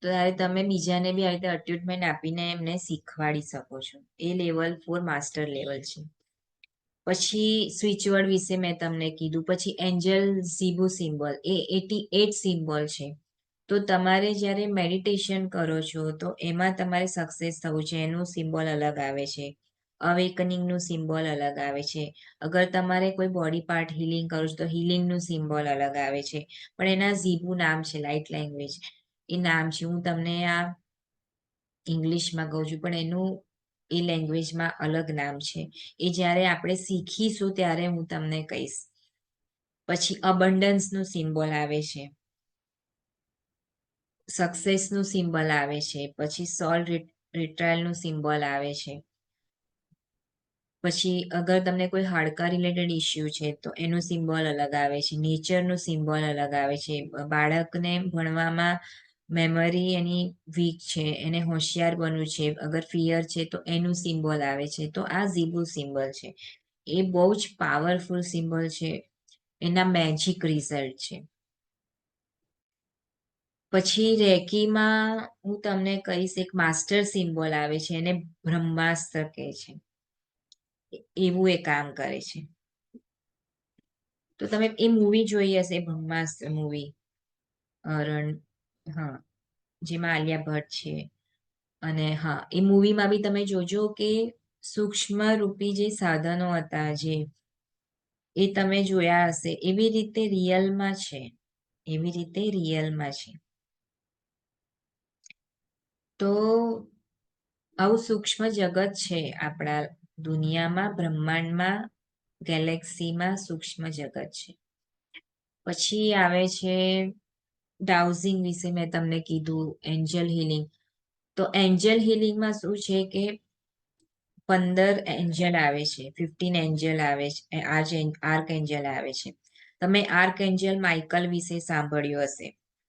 તો ત્યારે તમે બીજાને બી આવી રીતે અટ્યુટમેન્ટ આપીને એમને શીખવાડી શકો છો. એ લેવલ 4 માસ્ટર લેવલ છે. પછી સ્વિચવર્ડ વિશે મેં તમને કીધું. પછી એન્જલ ઝીબુ સિમ્બોલ, એ 88 સિમ્બોલ છે. તો તમારે જ્યારે મેડિટેશન કરો છો તો એમાં તમારે સક્સેસ થવું છે, એનું સિમ્બોલ અલગ આવે છે. અવેકનિંગનું સિમ્બોલ અલગ આવે છે. અગર તમારે કોઈ બોડી પાર્ટ હિલિંગ કરવું છે તો હિલિંગનું સિમ્બોલ અલગ આવે છે. પણ એના ઝીબુ નામ છે, લાઇટ લેંગ્વેજ એ નામ છે. હું તમને આ ઇંગ્લિશમાં કહું છું, પણ એનું એ લેંગ્વેજમાં અલગ નામ છે. એ જ્યારે આપણે શીખીશું ત્યારે હું તમને કહીશ. પછી અબન્ડન્સનું સિમ્બોલ આવે છે, સક્સેસનું સિમ્બોલ આવે છે, પછી સોલ રિટ્રાયલનું સિમ્બોલ આવે છે. પછી અગર તમને કોઈ હાડકા રિલેટેડ ઇસ્યુ છે તો એનું સિમ્બોલ અલગ આવે છે, નેચરનું સિમ્બોલ અલગ આવે છે. બાળકને ભણવામાં મેમરી એની વીક છે, એને હોશિયાર બનવું છે, અગર ફિયર છે તો એનું સિમ્બોલ આવે છે. તો આ ઝીબુ સિમ્બોલ છે, એ બહુ જ પાવરફુલ સિમ્બોલ છે, એના મેજિક રિઝલ્ટ છે. પછી રેકીમાં હું તમને કહીશ, એક માસ્ટર સિમ્બોલ આવે છે, એને બ્રહ્માસ્ત્ર કહે છે. એવું એ કામ કરે છે. તો તમે એ મૂવી જોઈ હશે, બ્રહ્માસ્ત્ર મૂવી, હા, જેમાં આલિયા ભટ્ટ છે. અને હા, એ મૂવીમાં બી તમે જોજો કે સૂક્ષ્મ રૂપી જે સાધનો હતા, જે એ તમે જોયા હશે, એવી રીતે રિયલમાં છે, એવી રીતે રિયલમાં છે. તો આવું સૂક્ષ્મ જગત છે આપણા દુનિયામાં, બ્રહ્માંડમાં, ગેલેક્સીમાં સૂક્ષ્મ જગત છે. પછી આવે છે ડાઉઝિંગ વિશે મેં તમને કીધું, એન્જલ હિલિંગ. તો એન્જલ હિલિંગમાં શું છે કે 15 એન્જલ આવે છે, 15 એન્જલ આવે છે, આર્ક એન્જલ આવે છે. તમે આર્ક એન્જલ માઇકલ વિશે સાંભળ્યું હશે,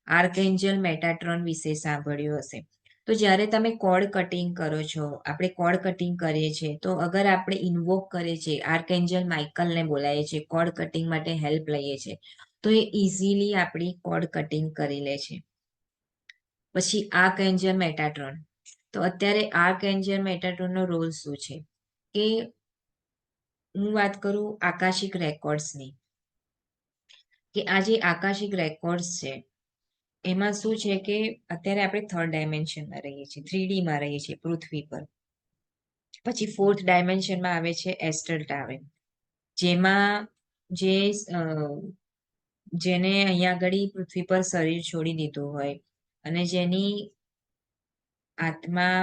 આર્ક એન્જલ મેટાટ્રોન વિશે સાંભળ્યું હશે. તો જ્યારે તમે કોર્ડ કટિંગ કરો છો, આપણે કોર્ડ કટિંગ કરીએ છીએ, તો અગર આપણે ઇન્વોક કરીએ છીએ, આર્ક એન્જલ માઇકલને બોલાવીએ છીએ, કોર્ડ કટિંગ માટે હેલ્પ લઈએ છીએ, તો એ ઇઝીલી આપણી કોર્ડ કટિંગ કરી લે છે. પછી આર્ક એન્જલ મેટાટ્રોન. તો અત્યારે આર્ક એન્જલ મેટાટ્રોનનો રોલ શું છે કે હું વાત કરું આકાશિક રેકોર્ડ્સની, કે આ જે આકાશિક રેકોર્ડ્સ છે એમાં શું છે કે અત્યારે આપણે 3rd ડાયમેન્શનમાં રહીએ છીએ, 3D માં રહીએ છીએ પૃથ્વી પર. પછી 4th ડાયમેન્શનમાં આવે છે એસ્ટ્રલ ટ્રાવેલ, જેમાં જે જેને અહીંયા આગળ પૃથ્વી પર શરીર છોડી દીધું હોય અને જેની આત્મા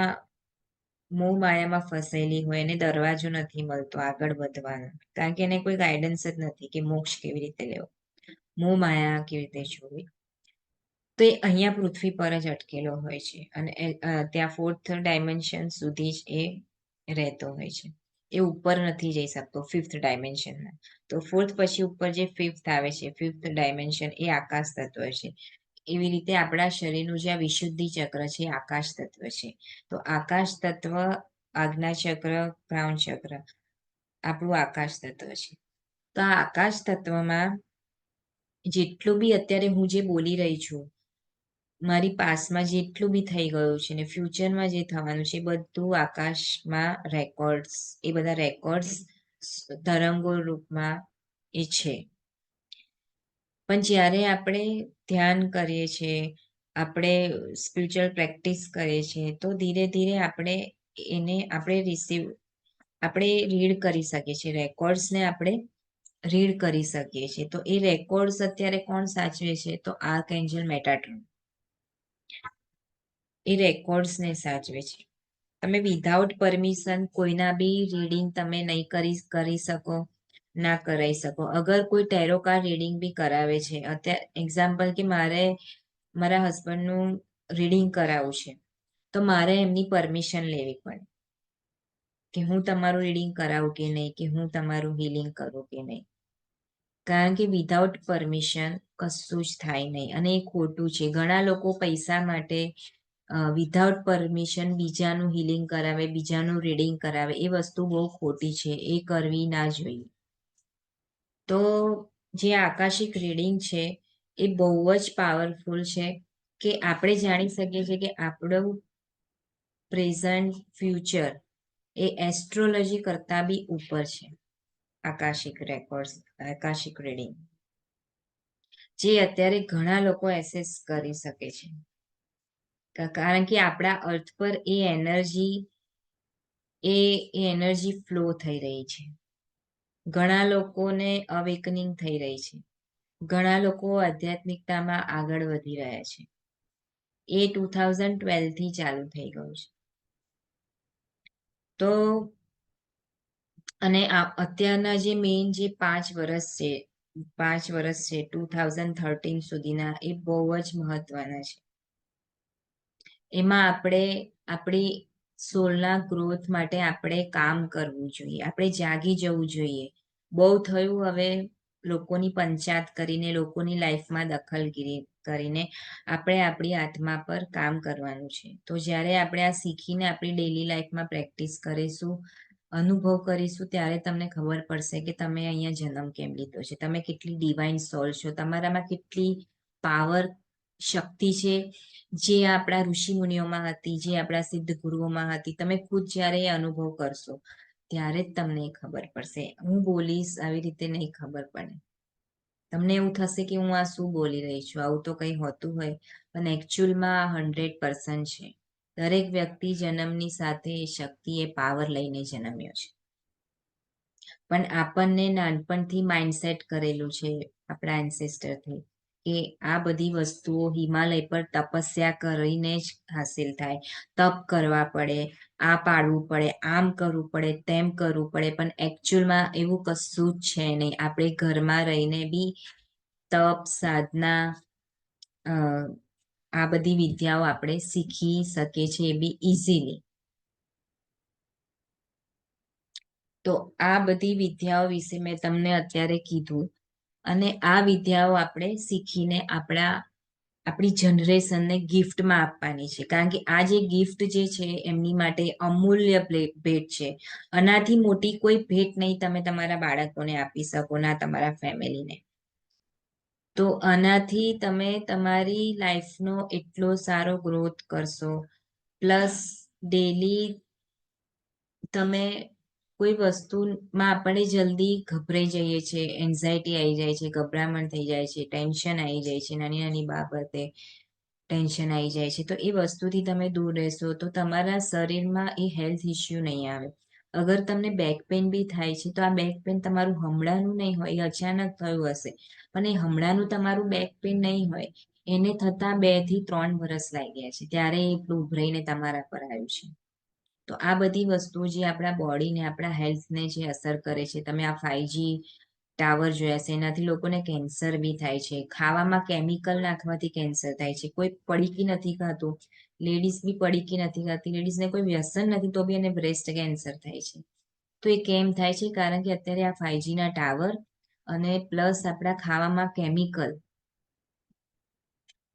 મોહ માયામાં ફસાયેલી હોય, એને દરવાજો નથી મળતો આગળ વધવાનો, કારણ કે એને કોઈ ગાઈડન્સ જ નથી કે મોક્ષ કેવી રીતે લેવો, મોહ માયા કેવી રીતે છોડવી. તો એ અહીંયા પૃથ્વી પર જ અટકેલો હોય છે અને ત્યાં 4th ડાયમેન્શન સુધી જ એ રહેતો હોય છે. એ ઉપર નથી જઈ શકતો 5th ડાયમેન્શનમાં. તો 4th પછી ઉપર જે 5th આવે છે, 5th ડાયમેન્શન, એ આકાશ તત્વ છે. એવી રીતે આપણા શરીરનું જે આ વિશુદ્ધિ ચક્ર છે એ આકાશ તત્વ છે. તો આકાશ તત્વ, આજ્ઞા ચક્ર, ક્રાઉન ચક્ર, આપણું આકાશ તત્વ છે. તો આ આકાશ તત્વમાં જેટલું બી અત્યારે હું જે બોલી રહી છું, મારી પાસમાં જેટલું બી થઈ ગયું છે ને ફ્યુચરમાં જે થવાનું છે, એ બધું આકાશમાં રેકોર્ડ્સ, એ બધા રેકોર્ડ્સ તરંગો રૂપમાં એ છે. પણ જ્યારે આપણે ધ્યાન કરીએ છીએ, આપણે સ્પિરિચ્યુઅલ પ્રેક્ટિસ કરીએ છીએ, તો ધીરે ધીરે આપણે આપણે રીડ કરી શકીએ છીએ, રેકોર્ડ્સને આપણે રીડ કરી શકીએ છીએ. તો એ રેકોર્ડ્સ અત્યારે કોણ સાચવે છે? તો આર્ક એન્જલ મેટાટ્રોન એ રેકોર્ડ્સને સાચવે છે. તમે વિધાઉટ પરમિશન કોઈના બી રીડિંગ તમે નહીં કરી શકો, ના કરાવી શકો. અગર કોઈ ટેરો કાર્ડ રીડિંગ બી કરાવે છે, અત્યારે એક્ઝામ્પલ કે મારે મારા હસબન્ડનું રીડિંગ કરાવવું છે, તો મારે એમની પરમિશન લેવી પડે કે હું તમારું રીડિંગ કરાવું કે નહીં, કે હું તમારું હીલિંગ કરું કે નહીં. કારણ કે વિધાઉટ પરમિશન કશું જ થાય નહીં અને એ ખોટું છે. ઘણા લોકો પૈસા માટે વિધાઉટ પરમિશન બીજાનું હીલિંગ કરાવે, બીજાનું રીડિંગ કરાવે. એ વસ્તુ બહુ ખોટી છે, એ કરવી ના જોઈએ. તો જે આકાશિક રીડિંગ છે એ બહુ જ પાવરફુલ છે, કે આપણે જાણી શકીએ છીએ કે આપણું પ્રેઝન્ટ, ફ્યુચર એ એસ્ટ્રોલોજી કરતાં બી ઉપર છે. આકાશિક રેકોર્ડ્સ, આકાશિક રીડિંગ, જે અત્યારે ઘણા લોકો એસેસ કરી શકે છે, કારણ કે આપણા અર્થ પર એ એનર્જી ફ્લો થઈ રહી છે. ઘણા લોકોને અવેકનિંગ થઈ રહી છે, ઘણા લોકો આધ્યાત્મિકતામાં આગળ વધી રહ્યા છે. એ 2012 થી ચાલુ થઈ ગયું છે. તો અને અત્યારના જે મેઇન જે 5 વર્ષ છે, 5 વર્ષ છે 2013 સુધીના, એ બહુ જ મહત્વના છે. એમાં આપણે આપણી સોલના ગ્રોથ માટે આપણે કામ કરવું જોઈએ, આપણે જાગી જવું જોઈએ. બહુ થયું હવે લોકોની પંચાયત કરીને, લોકોની લાઈફમાં દખલગીરી કરીને. આપણે આપણી આત્મા પર કામ કરવાનું છે. તો જ્યારે આપણે આ શીખીને આપણી ડેલી લાઈફમાં પ્રેક્ટિસ કરીશું, અનુભવ કરીશું, ત્યારે તમને ખબર પડશે કે તમે અહીંયા જન્મ કેમ લીધો છે, તમે કેટલી ડિવાઇન સોલ છો, તમારામાં કેટલી પાવર, શક્તિ છે, જે આપણા ઋષિ મુનિઓમાં હતી, જે આપણા સિદ્ધ ગુરુઓમાં હતી. તમે ખુદ જ્યારે એ અનુભવ કરશો, ત્યારે જ તમને ખબર પડશે. હું બોલીશ આવી રીતે નહીં ખબર પડે. તમને એવું થશે કે હું આ શું બોલી રહી છું, આવું તો કંઈ હોતું હોય, પણ એકચ્યુઅલમાં 100% છે. દરેક વ્યક્તિ જન્મની સાથે એ શક્તિ, એ પાવર લઈને જન્મ્યો છે. પણ આપણને નાનપણથી માઇન્ડસેટ કરેલું છે આપણા એન્સેસ્ટરથી, કે આ બધી વસ્તુઓ હિમાલય પર તપસ્યા કરીને જ હાસિલ થાય. તપ કરવા પડે, આ પાડવું પડે, આમ કરવું પડે, તેમ કરવું પડે. પણ એકચ્યુઅલમાં એવું કશું જ છે નહીં. આપણે ઘરમાં રહીને બી તપ, સાધના, આ બધી વિદ્યાઓ આપણે શીખી શકીએ છીએ, એ બી ઇઝીલી. તો આ બધી વિદ્યાઓ વિશે મેં તમને અત્યારે કીધું, અને આ વિદ્યાઓ આપણે શીખીને આપણી જનરેશનને ગિફ્ટમાં આપવાની છે. કારણ કે આ જે ગિફ્ટ જે છે એમની માટે અમૂલ્ય ભેટ છે. આનાથી મોટી કોઈ ભેટ નહીં તમે તમારા બાળકોને આપી શકો, ના તમારા ફેમિલીને. તો આનાથી તમે તમારી લાઈફનો એટલો સારો ગ્રોથ કરશો. પ્લસ ડેલી તમે કોઈ વસ્તુમાં આપણે જલ્દી ગભરાઈ જઈએ છીએ, એન્ઝાયટી આવી જાય છે, ગભરામણ થઈ જાય છે, ટેન્શન આવી જાય છે, નાની નાની બાબતે ટેન્શન આવી જાય છે. તો એ વસ્તુથી તમે દૂર રહેશો તો તમારા શરીરમાં એ હેલ્થ ઇસ્યુ નહીં આવે. અગર તમને બેક પેઇન બી થાય છે, તો આ બેક પેઇન તમારું હમણાંનું નહીં હોય, એ અચાનક થયું હશે. પણ એ હમણાંનું તમારું બેક પેઇન નહીં હોય, એને થતા 2 થી 3 વર્ષ લાગ્યા છે, ત્યારે એ એટલું ઉભરાઈને તમારા પર આવ્યું છે. તો આ બધી વસ્તુઓ જે આપણા બોડીને, આપણા હેલ્થને જે અસર કરે છે, તમે આ 5G ટાવર જોયા છે, એનાથી લોકોને કેન્સર બી થાય છે. ખાવામાં કેમિકલ નાખવાથી કેન્સર થાય છે. કોઈ પડીકી નથી ખાતું, લેડીઝ બી પડીકી નથી ખાતી, લેડીઝને કોઈ વ્યસન નથી, તો બી એને બ્રેસ્ટ કેન્સર થાય છે. તો એ કેમ થાય છે? કારણ કે અત્યારે આ 5G ના ટાવર અને પ્લસ આપણા ખાવામાં કેમિકલ.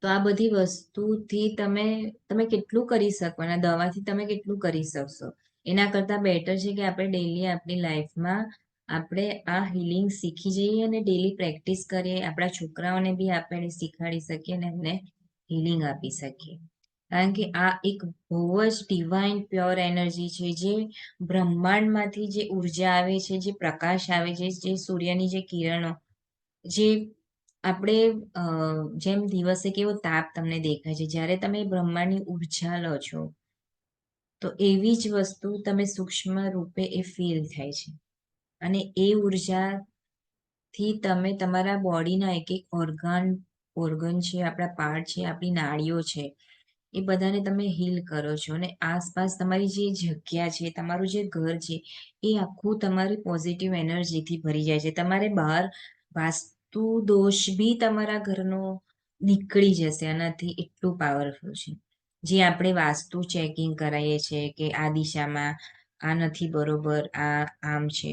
તો આ બધી વસ્તુથી તમે કેટલું કરી શકો, અને દવાથી તમે કેટલું કરી શકશો. એના કરતાં બેટર છે કે આપણે ડેલી આપણી લાઈફમાં આપણે આ હિલિંગ શીખી જઈએ અને ડેલી પ્રેક્ટિસ કરીએ. આપણા છોકરાઓને બી આપણે શીખવાડી શકીએ અને એમને હિલિંગ આપી શકીએ. કારણ કે આ એક બહુ જ ડિવાઇન પ્યોર એનર્જી છે, જે બ્રહ્માંડમાંથી જે ઉર્જા આવે છે, જે પ્રકાશ આવે છે, જે સૂર્યની જે કિરણો, જે આપણે જેમ દિવસે કેવો તાપ તમને દેખાય છે, જ્યારે તમે બ્રહ્માંડની ઉર્જા લો છો, તો એવી જ વસ્તુ તમે સૂક્ષ્મ રૂપે એ ફીલ થાય છે. અને એ ઉર્જાથી તમે તમારા બોડીના એક એક ઓર્ગન છે, આપણા પાર્ટ છે, આપણી નાડીઓ છે, એ બધાને તમે હીલ કરો છો. અને આસપાસ તમારી જે જગ્યા છે, તમારું જે ઘર છે, એ આખું તમારી પોઝિટિવ એનર્જીથી ભરી જાય છે. તમારે બહાર વાસ્તુ દોષ બી તમારા ઘરનો નીકળી જશે આનાથી, એટલું પાવરફુલ છે. જે આપણે વાસ્તુ ચેકિંગ કરાવીએ છીએ કે આ દિશામાં આ નથી બરોબર, આ આમ છે,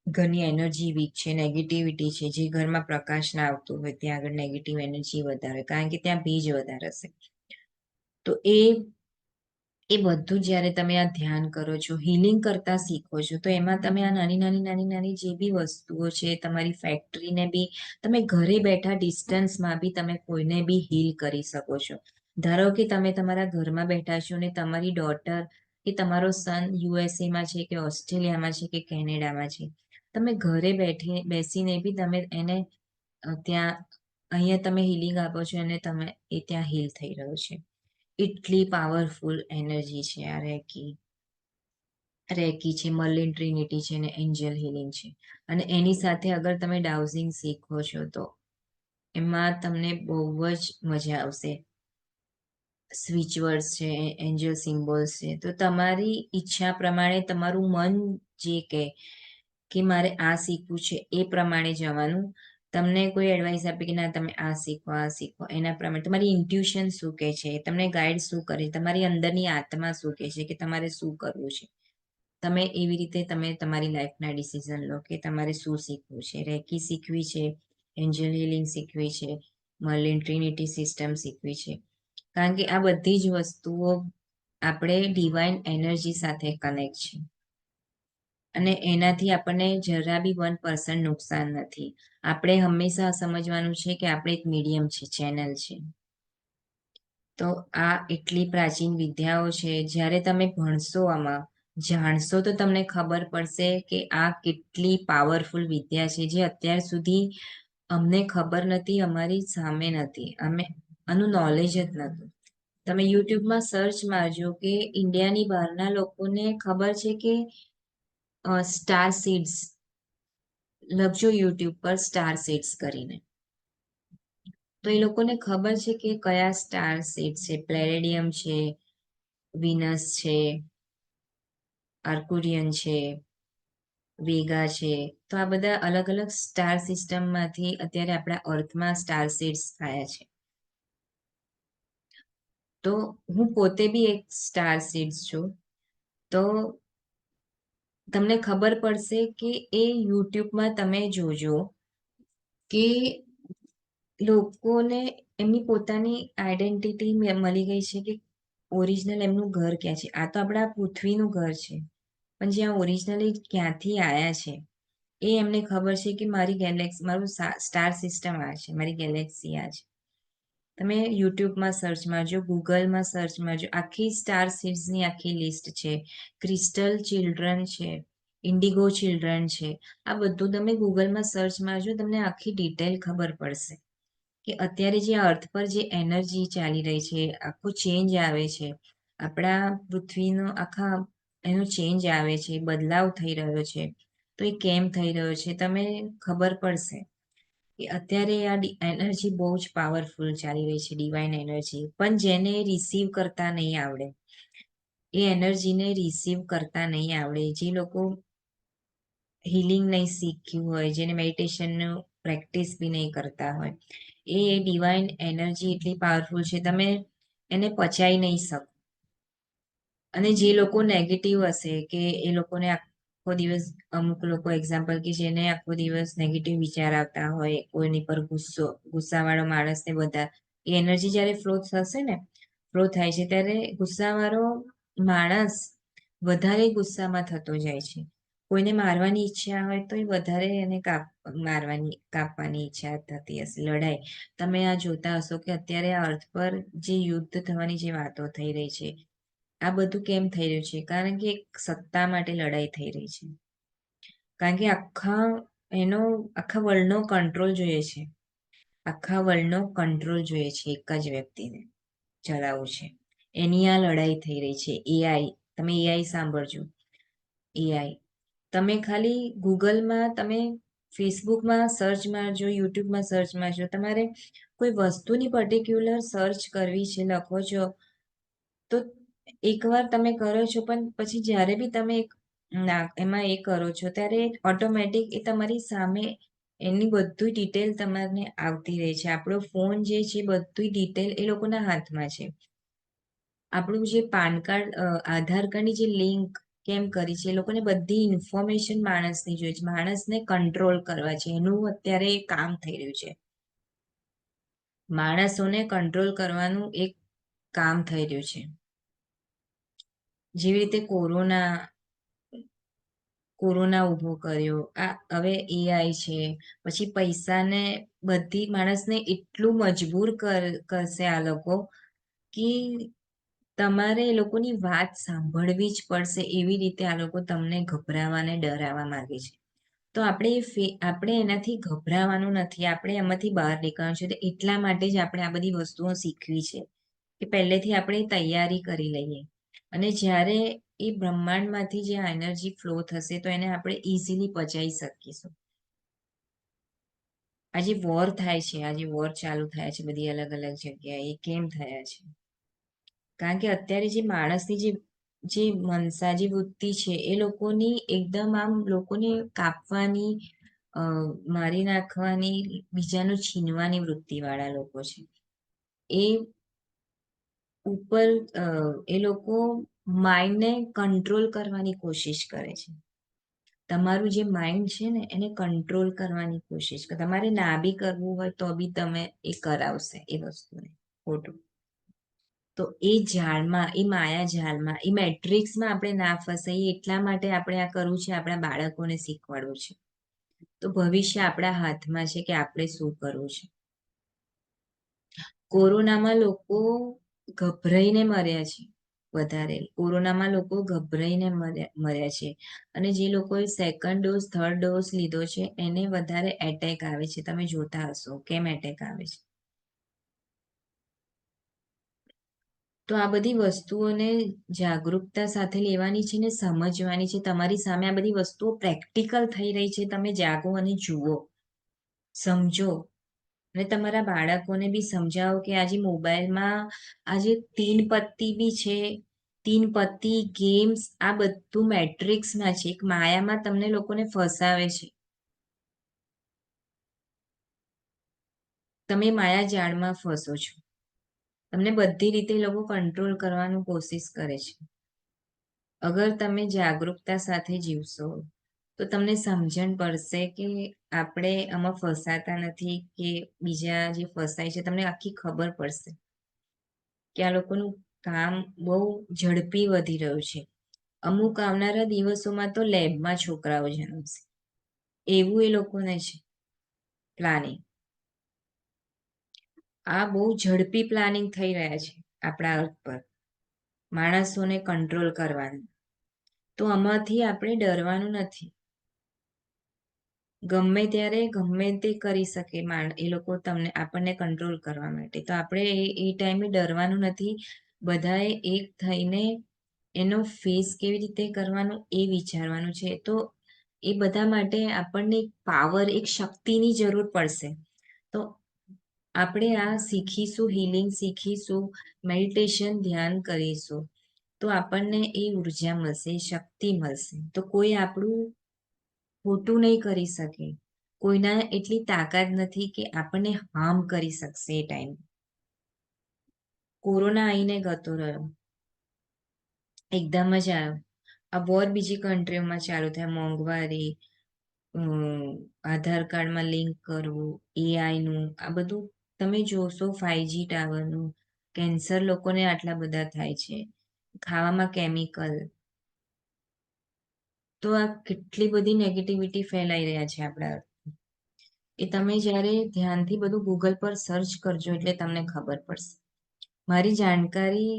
ઘરની એનર્જી વીક છે, નેગેટિવિટી છે, જે ઘરમાં પ્રકાશ ના આવતો હોય ત્યાં આગળ નેગેટિવ એનર્જી વધારે, કારણ કે ત્યાં ભેજ વધારે હશે. તો એ બધું જ્યારે તમે આ ધ્યાન કરો છો, હિલિંગ કરતા શીખો છો, તો એમાં તમે આ નાની નાની નાની નાની જે બી વસ્તુઓ છે, તમારી ફેક્ટરીને બી તમે ઘરે બેઠા ડિસ્ટન્સમાં બી તમે કોઈને બી હીલ કરી શકો છો. ધારો કે તમે તમારા ઘરમાં બેઠા છો અને તમારી ડોટર કે તમારો સન યુએસએમાં છે કે ઓસ્ટ્રેલિયામાં છે કે કેનેડામાં છે, તમે ઘરે બેસીને બી તમે એને ત્યાં અહીંયા તમે હિલિંગ આપો છો અને એ ત્યાં હીલ થઈ રહ્યો છે. એટલી પાવરફુલ એનર્જી છે આ રેકી છે, મર્લિન ટ્રિનિટી છે, અને એન્જલ હિલિંગ છે. અને એની સાથે અગર તમે ડાઉઝિંગ શીખો છો, તો એમાં તમને બહુ જ મજા આવશે. સ્વિચ વર્ડ્સ છે, એન્જલ સિમ્બોલ્સ છે. તો તમારી ઈચ્છા પ્રમાણે તમારું મન જે કે મારે આ શીખવું છે એ પ્રમાણે જવાનું. તમને કોઈ એડવાઇસ આપે કે ના તમે આ શીખો આ શીખો, એના પ્રમાણે તમારી ઇન્ટ્યુશન શું કહે છે, તમને ગાઈડ શું કરે, તમારી અંદરની આત્મા શું કહે છે કે તમારે શું કરવું છે. તમે એવી રીતે તમે તમારી લાઈફના ડિસિઝન લો કે તમારે શું શીખવું છે. રેકી શીખવી છે, એન્જલ હિલિંગ શીખવી છે, મર્લિન ટ્રિનિટી સિસ્ટમ શીખવી છે. કારણ કે આ બધી જ વસ્તુઓ આપણે ડિવાઇન એનર્જી સાથે કનેક્ટ છે અને એનાથી આપણને જરા બી 1% નુકસાન નથી. આપણે હંમેશા સમજવાનું છે કે આપણે એક મીડિયમ છે, ચેનલ છે. તો આ એટલી પ્રાચીન વિદ્યાઓ છે. જ્યારે તમે ભણશો આમાં, જાણશો તો તમને ખબર પડશે કે આ કેટલી પાવરફુલ વિદ્યા છે જે અત્યાર સુધી અમને ખબર નથી, અમારી સામે નથી, અમે આનું નોલેજ જ નહોતું. તમે યુટ્યુબમાં સર્ચ મારજો કે ઇન્ડિયાની બહારના લોકોને ખબર છે કે સ્ટાર સીડ્સ લખજો યુટ્યુબ પર, સ્ટાર સીડ્સ કરીને. તો એ લોકોને ખબર છે કે કયા સ્ટાર સીડ્સ છે. પ્લેરેડિયમ છે, વિનસ છે, આર્કુરિયન છે, વેગા છે. તો આ બધા અલગ અલગ સ્ટાર સિસ્ટમમાંથી અત્યારે આપણા અર્થમાં સ્ટાર સીડ્સ થયા છે. તો હું પોતે બી એક સ્ટાર સીડ્સ છું. તો તમને ખબર પડશે કે એ યુટ્યુબમાં તમે જોજો કે લોકોને એમની પોતાની આઈડેન્ટિટી મળી ગઈ છે કે ઓરિજિનલ એમનું ઘર ક્યાં છે. આ તો આપણા પૃથ્વીનું ઘર છે, પણ જ્યાં ઓરિજિનલી ક્યાંથી આવ્યા છે એ એમને ખબર છે કે મારી ગેલેક્સી, મારું સ્ટાર સિસ્ટમ આ છે, મારી ગેલેક્સી આ છે. તમે યુટ્યુબમાં સર્ચ મારજો, ગૂગલમાં સર્ચ મારજો, આખી સ્ટાર સીડ્સની આખી લિસ્ટ છે. ક્રિસ્ટલ ચિલ્ડ્રન છે, ઇન્ડિગો ચિલ્ડ્રન છે. આ બધું તમે ગૂગલમાં સર્ચ મારજો, તમને આખી ડિટેલ ખબર પડશે કે અત્યારે જે અર્થ પર જે એનર્જી ચાલી રહી છે, આખો ચેન્જ આવે છે, આપણા પૃથ્વીનો આખા એનો ચેન્જ આવે છે, બદલાવ થઈ રહ્યો છે. તો એ કેમ થઈ રહ્યો છે તમે ખબર પડશે કે અત્યારે આ એનર્જી બહુ જ પાવરફુલ ચાલી રહી છે, ડિવાઇન એનર્જી. પણ જેને રિસીવ કરતા નહીં આવડે, એ એનર્જીને રિસીવ કરતા નહીં આવડે, જે લોકો હિલિંગ નહીં શીખ્યું હોય, જેને મેડિટેશનનું પ્રેક્ટિસ બી નહીં કરતા હોય, એ ડિવાઇન એનર્જી એટલી પાવરફુલ છે તમે એને પચાવી નહીં શકો. અને જે લોકો નેગેટિવ હશે કે એ લોકોને આખો દિવસ, અમુક લોકો એક્ઝામ્પલ કે જેને આખો દિવસ નેગેટિવ વિચાર આવતા હોય, કોઈની પર ગુસ્સાવાળો માણસને બધા, એ એનર્જી જ્યારે ફ્લો થશે ને, ફ્લો થાય છે ત્યારે ગુસ્સાવાળો માણસ વધારે ગુસ્સામાં થતો જાય છે. કોઈને મારવાની ઈચ્છા હોય તો એ વધારે એને કાપવાની ઈચ્છા થતી હશે, લડાઈ. તમે આ જોતા હશો કે અત્યારે આ અર્થ પર જે યુદ્ધ થવાની જે વાતો થઈ રહી છે, આ બધું કેમ થઈ રહ્યું છે? કારણ કે એક સત્તા માટે લડાઈ થઈ રહી છે. કારણ કે આખા વર્લ્ડનો કંટ્રોલ જોઈએ છે. આખા વર્લ્ડનો કંટ્રોલ જોઈએ છે એક જ વ્યક્તિને ચલાવવું છે. એની આ લડાઈ થઈ રહી છે. એઆઈ, તમે એઆઈ સાંભળજો. એઆઈ, તમે ખાલી ગૂગલમાં, તમે ફેસબુકમાં સર્ચ મારજો, યુટ્યુબમાં સર્ચ મારજો. તમારે કોઈ વસ્તુની પર્ટિક્યુલર સર્ચ કરવી છે, લખો છો, તો એકવાર તમે કરો છો, પણ પછી જ્યારે બી તમે એમાં એ કરો છો ત્યારે ઓટોમેટિક એ તમારી સામે એની બધી ડિટેલ તમારે આવતી રહે છે. આપણો ફોન જે છે બધી ડિટેલ એ લોકોના હાથમાં છે. આપણું જે પાન કાર્ડ, આધાર કાર્ડની જે લિંક કેમ કરી છે, એ લોકોને બધી ઇન્ફોર્મેશન માણસની જોઈએ છે. માણસને કંટ્રોલ કરવા છે, એનું અત્યારે કામ થઈ રહ્યું છે. માણસોને કંટ્રોલ કરવાનું એક કામ થઈ રહ્યું છે. જેવી રીતે કોરોના ઊભો કર્યો, આ હવે એઆઈ છે. પછી પૈસાને બધી માણસને એટલું મજબૂર કરશે આ લોકો કે તમારે એ લોકોની વાત સાંભળવી જ પડશે. એવી રીતે આ લોકો તમને ગભરાવાને ડરાવવા માંગે છે. તો આપણે એનાથી ગભરાવાનું નથી, આપણે એમાંથી બહાર નીકળવાનું છે. તો એટલા માટે જ આપણે આ બધી વસ્તુઓ શીખવી છે કે પહેલેથી આપણે તૈયારી કરી લઈએ. અને જ્યારે એ બ્રહ્માંડમાંથી જે એનર્જી ફ્લો થશે તો એને આપણે ઇઝીલી પચાવી શકીશું. આજે વોર થાય છે, આજે વોર ચાલુ થયા છે બધી અલગ અલગ જગ્યાએ, એ કેમ થયા છે? કારણ કે અત્યારે જે માણસની જે મનસા જે વૃત્તિ છે એ લોકોની એકદમ આમ લોકોને કાપવાની, અ, મારી નાખવાની, બીજાનું છીનવાની વૃત્તિવાળા લોકો છે. એ ઉપર એ લોકો માઇન્ડને કંટ્રોલ કરવાની કોશિશ કરે છે. તમારું જે માઇન્ડ છે ને એને કંટ્રોલ કરવાની કોશિશ કરે. તમારે ના બી કરવું હોય તો બી તમે એ કરાવશે એ વસ્તુને ખોટું. તો એ જાળમાં, એ માયા જાળમાં, એ મેટ્રિક્સમાં આપણે ના ફસાઈએ એટલા માટે આપણે આ કરવું છે, આપણા બાળકોને શીખવાડવું છે. તો ભવિષ્ય આપણા હાથમાં છે કે આપણે શું કરવું છે. કોરોનામાં લોકો ગભરાઈને મર્યા છે. વધારે કોરોનામાં લોકો ગભરાઈને મર્યા છે. અને જે લોકોએ સેકન્ડ ડોઝ, થર્ડ ડોઝ લીધો છે એને વધારે એટેક આવે છે. તમે જોતા હશો કેમ એટેક આવે છે. તો આ બધી વસ્તુઓને જાગૃતતા સાથે લેવાની છે ને સમજવાની છે. તમારી સામે આ બધી વસ્તુઓ પ્રેક્ટિકલ થઈ રહી છે. તમે જાગો અને જુઓ, સમજો. અને તમારા બાળકોને બી સમજાવો કે આજે મોબાઈલમાં આજે તીન પત્તી બી છે. તીન પત્તી ગેમ્સ, આ બધું મેટ્રિક્સમાં છે. એક માયામાં તમને લોકોને ફસાવે છે. તમે માયા જાળમાં ફસો છો. તમને બધી રીતે એ લોકો કંટ્રોલ કરવાનું કોશિશ કરે છે. અગર તમે જાગૃતતા સાથે જીવશો તો તમને સમજણ પડશે કે આપણે આમાં ફસાતા નથી કે બીજા જે ફસાય છે. તમને આખી ખબર પડશે કે આ લોકોનું કામ બહુ ઝડપી વધી રહ્યું છે. અમુક આવનારા દિવસોમાં તો લેબમાં છોકરાઓ જન્મશે, એવું એ લોકોને છે પ્લાનિંગ. આ બહુ ઝડપી પ્લાનિંગ થઈ રહ્યા છે આપણા અર્થ પર, માણસોને કંટ્રોલ કરવાનું. તો આમાંથી આપણે ડરવાનું નથી. ગમે ત્યારે ગમે તે કરી શકે એ લોકો તમને આપણને કંટ્રોલ કરવા માટે. તો આપણે એ ટાઈમે ડરવાનું નથી. બધાએ એક થઈને એનો ફેસ કેવી રીતે કરવાનું એ વિચારવાનું છે. તો એ બધા માટે આપણને એક પાવર, એક શક્તિની જરૂર પડશે. તો આપણે આ શીખીશું, હિલિંગ શીખીશું, મેડિટેશન ધ્યાન કરીશું, તો આપણને એ ઉર્જા મળશે, એ શક્તિ મળશે. તો કોઈ આપણું ખોટું નહીં કરી શકે. કોઈના એટલી તાકાત નથી કે આપણને હાર્મ કરી શકશે. એ ટાઈમ કોરોના આવીને ગતો રહ્યો, એકદમ જ આવ્યો. આ વોર બીજી કન્ટ્રીઓમાં ચાલુ થાય, મોંઘવારી, આધાર કાર્ડમાં લિંક કરવું, એઆઈનું આ બધું તમે જોશો. 5G ટાવરનું કેન્સર લોકોને આટલા બધા થાય છે, ખાવામાં કેમિકલ. તો આ કેટલી બધી નેગેટિવિટી ફેલાઈ રહ્યા છે આપણા. એ તમે જ્યારે ધ્યાનથી બધું ગૂગલ પર સર્ચ કરજો એટલે તમને ખબર પડશે. મારી જાણકારી,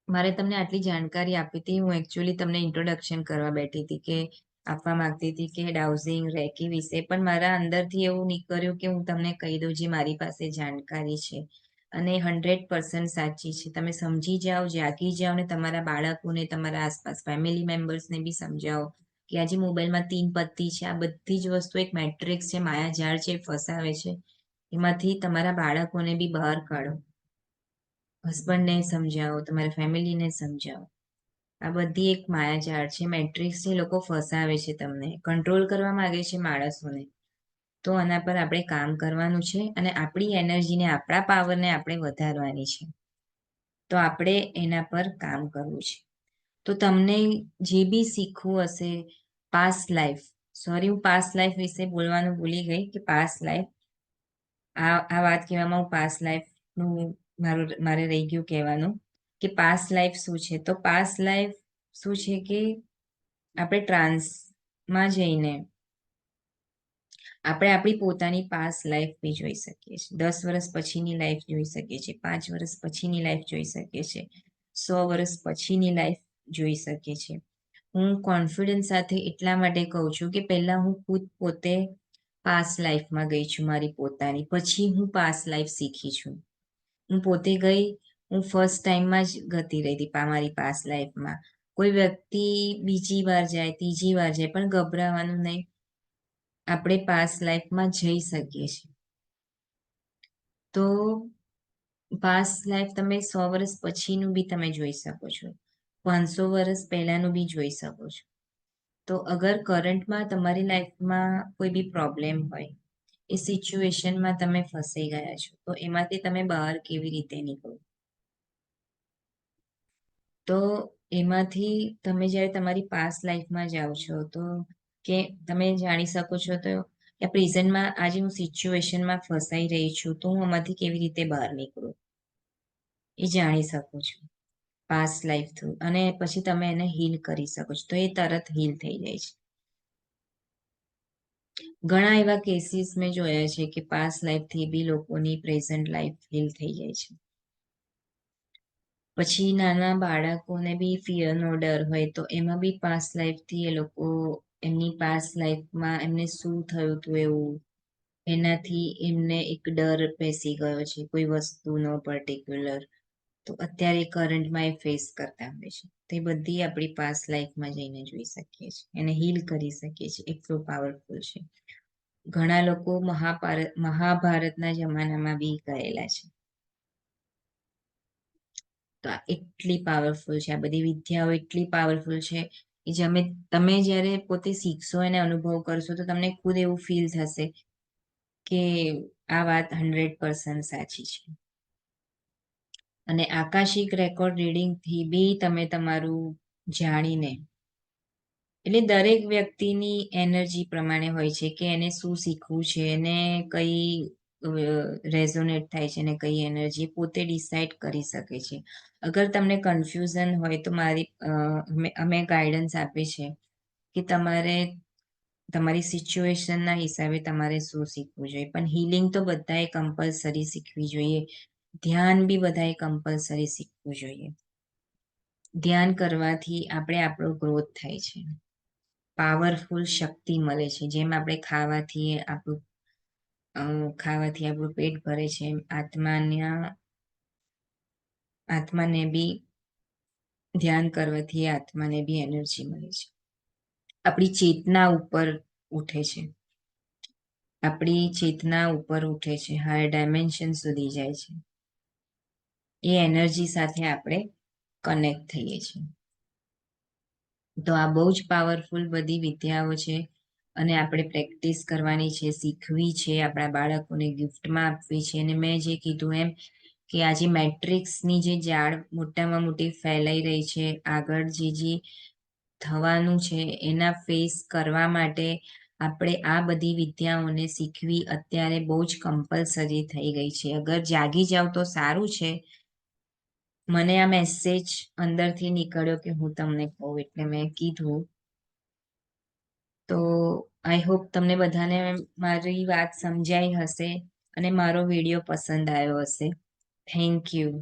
મારે તમને આટલી જાણકારી આપી હતી. હું એકચ્યુઅલી તમને ઇન્ટ્રોડક્શન કરવા બેઠી હતી કે આપવા માંગતી હતી કે ડાઉઝિંગ રેકી વિશે, પણ મારા અંદરથી એવું નીકળ્યું કે હું તમને કહી દઉં જે મારી પાસે જાણકારી છે. અને 100% સાચી છે. તમે સમજી જાઓ, જાગી જાઓ ને તમારા બાળકોને, તમારા આસપાસ ફેમિલી મેમ્બર્સને બી સમજાવો કે આજે મોબાઈલમાં તીન પત્તી છે. આ બધી જ વસ્તુ એક મેટ્રિક્સ છે, માયાજાળ છે, ફસાવે છે. એમાંથી તમારા બાળકોને બી બહાર કાઢો. હસબન્ડને સમજાવો, તમારા ફેમિલીને સમજાવો. આ બધી એક માયાજાળ છે, મેટ્રિક્સ છે. લોકો ફસાવે છે, તમને કંટ્રોલ કરવા માંગે છે માણસોને. તો આના પર આપણે કામ કરવાનું છે અને આપણી એનર્જીને, આપણા પાવરને આપણે વધારવાની છે. તો આપણે એના પર કામ કરવું છે. તો તમને જે બી શીખવું હશે, પાસ્ટ લાઈફ, સોરી હું પાસ્ટ લાઈફ વિશે બોલવાનું ભૂલી ગઈ કે પાસ્ટ લાઈફ, આ વાત કહેવામાં હું પાસ્ટ લાઈફનું મારે રહી ગયું કહેવાનું કે પાસ્ટ લાઈફ શું છે. તો પાસ્ટ લાઈફ શું છે કે આપણે ટ્રાન્સમાં જઈને આપણે આપણી પોતાની પાસ્ટ લાઈફ બી જોઈ શકીએ છીએ. 10 વર્ષ પછીની લાઈફ જોઈ શકીએ છીએ, 5 વર્ષ પછીની લાઈફ જોઈ શકીએ છીએ, 100 વર્ષ પછીની લાઈફ જોઈ શકીએ છીએ. હું કોન્ફિડન્સ સાથે એટલા માટે કહું છું કે પહેલા હું ખુદ પોતે પાસ્ટ લાઈફમાં ગઈ છું મારી પોતાની, પછી હું પાસ્ટ લાઈફ શીખી છું. હું પોતે ગઈ, હું ફર્સ્ટ ટાઈમમાં જ ગતી રહી હતી મારી પાસ્ટ લાઈફમાં. કોઈ વ્યક્તિ બીજી વાર જાય, ત્રીજી વાર જાય, પણ ગભરાવાનું નહીં. આપણે પાસ્ટ લાઈફમાં જઈ શકીએ છીએ. તો પાસ્ટ લાઈફ તમે 100 વર્ષ પછીનું બી તમે જોઈ શકો છો, 500 વર્ષ પહેલાનું બી જોઈ શકો છો. તો અગર કરંટમાં તમારી લાઈફમાં કોઈ બી પ્રોબ્લેમ હોય, એ સિચ્યુએશનમાં તમે ફસાઈ ગયા છો, તો એમાંથી તમે બહાર કેવી રીતે નીકળો? તો એમાંથી તમે જ્યારે તમારી પાસ્ટ લાઈફમાં જાઓ છો, તો કે તમે જાણી શકો છો તો કે પ્રેઝન્ટમાં આજે હું સિચ્યુએશનમાં ફસાઈ રહી છું, તો હું આમાંથી કેવી રીતે બહાર નીકળું, એ જાણી શકો છો પાસ્ટ લાઈફ થ્રુ. અને પછી તમે એને હીલ કરી શકો છો, તો એ તરત હીલ થઈ જાય છે. ઘણા એવા કેસીસ મેં જોયા છે કે પાસ્ટ લાઈફથી બી લોકોની પ્રેઝન્ટ લાઈફ હીલ થઈ જાય છે. પછી નાના બાળકોને બી ફિયરનો ડર હોય, તો એમાં બી પાસ્ટ લાઈફથી એ લોકો એમની પાસ્ટ લાઈફમાં એમને શું થયું હતું એવું, એનાથી એમને એક ડર બેસી ગયો છે કોઈ વસ્તુનો પર્ટિક્યુલર, તો અત્યારે કરંટમાં એ ફેસ કરતા હોય છે. તો એ બધી આપણી પાસ્ટ લાઈફમાં જઈને જોઈ શકીએ છીએ, એને હીલ કરી શકીએ છીએ, એટલું પાવરફુલ છે. ઘણા લોકો મહાભારતના જમાનામાં બી ગયેલા છે. તો આ એટલી પાવરફુલ છે, આ બધી વિદ્યાઓ એટલી પાવરફુલ છે કે તમે જ્યારે પોતે શીખશો અને અનુભવ કરશો, તો તમને ખુદ એવું ફીલ થશે કે આ વાત 100% સાચી છે. અને આકાશિક રેકોર્ડ રીડિંગથી બી તમે તમારું જાણીને, એટલે દરેક વ્યક્તિની એનર્જી પ્રમાણે હોય છે કે એને શું શીખવું છે, એને કઈ રેઝોનેટ થાય છે, અને કઈ એનર્જી પોતે ડિસાઈડ કરી શકે છે. અગર તમને કન્ફ્યુઝન હોય તો અમે ગાઈડન્સ આપીએ છીએ કે તમારે તમારી સિચ્યુએશનના હિસાબે તમારે શું શીખવું જોઈએ. પણ હિલિંગ તો બધાએ કમ્પલસરી શીખવી જોઈએ. ધ્યાન બી બધાએ કમ્પલસરી શીખવું જોઈએ. ધ્યાન કરવાથી આપણો ગ્રોથ થાય છે, પાવરફુલ શક્તિ મળે છે. જેમ આપણે ખાવાથી આપણું પેટ ભરે છે, એમ આત્માને બી ધ્યાન કરવાથી આત્માને બી એનર્જી મળે છે. આપણી ચેતના ઉપર ઉઠે છે, હાયર ડાયમેન્શન સુધી જાય છે. એ એનર્જી સાથે આપણે કનેક્ટ થઈએ છીએ. તો આ બહુ જ પાવરફુલ બધી વિદ્યાઓ છે, અને આપણે પ્રેક્ટિસ કરવાની છે, શીખવી છે, આપણા બાળકોને ગિફ્ટમાં આપવી છે. અને મેં જે કીધું એમ કે આજે મેટ્રિક્સની જે જાળ મોટામાં મોટી ફેલાઈ રહી છે, આગળ જે થવાનું છે એના ફેસ કરવા માટે આપણે આ બધી વિદ્યાઓને શીખવી અત્યારે બહુ જ કમ્પલસરી થઈ ગઈ છે. અગર જાગી જાવ તો સારું છે. મને આ મેસેજ અંદરથી નીકળ્યો કે હું તમને કહું, એટલે મેં કીધું. તો આઈ હોપ તમને બધાને મારી વાત સમજાઈ હશે અને મારો વિડીયો પસંદ આવ્યો હશે. Thank you.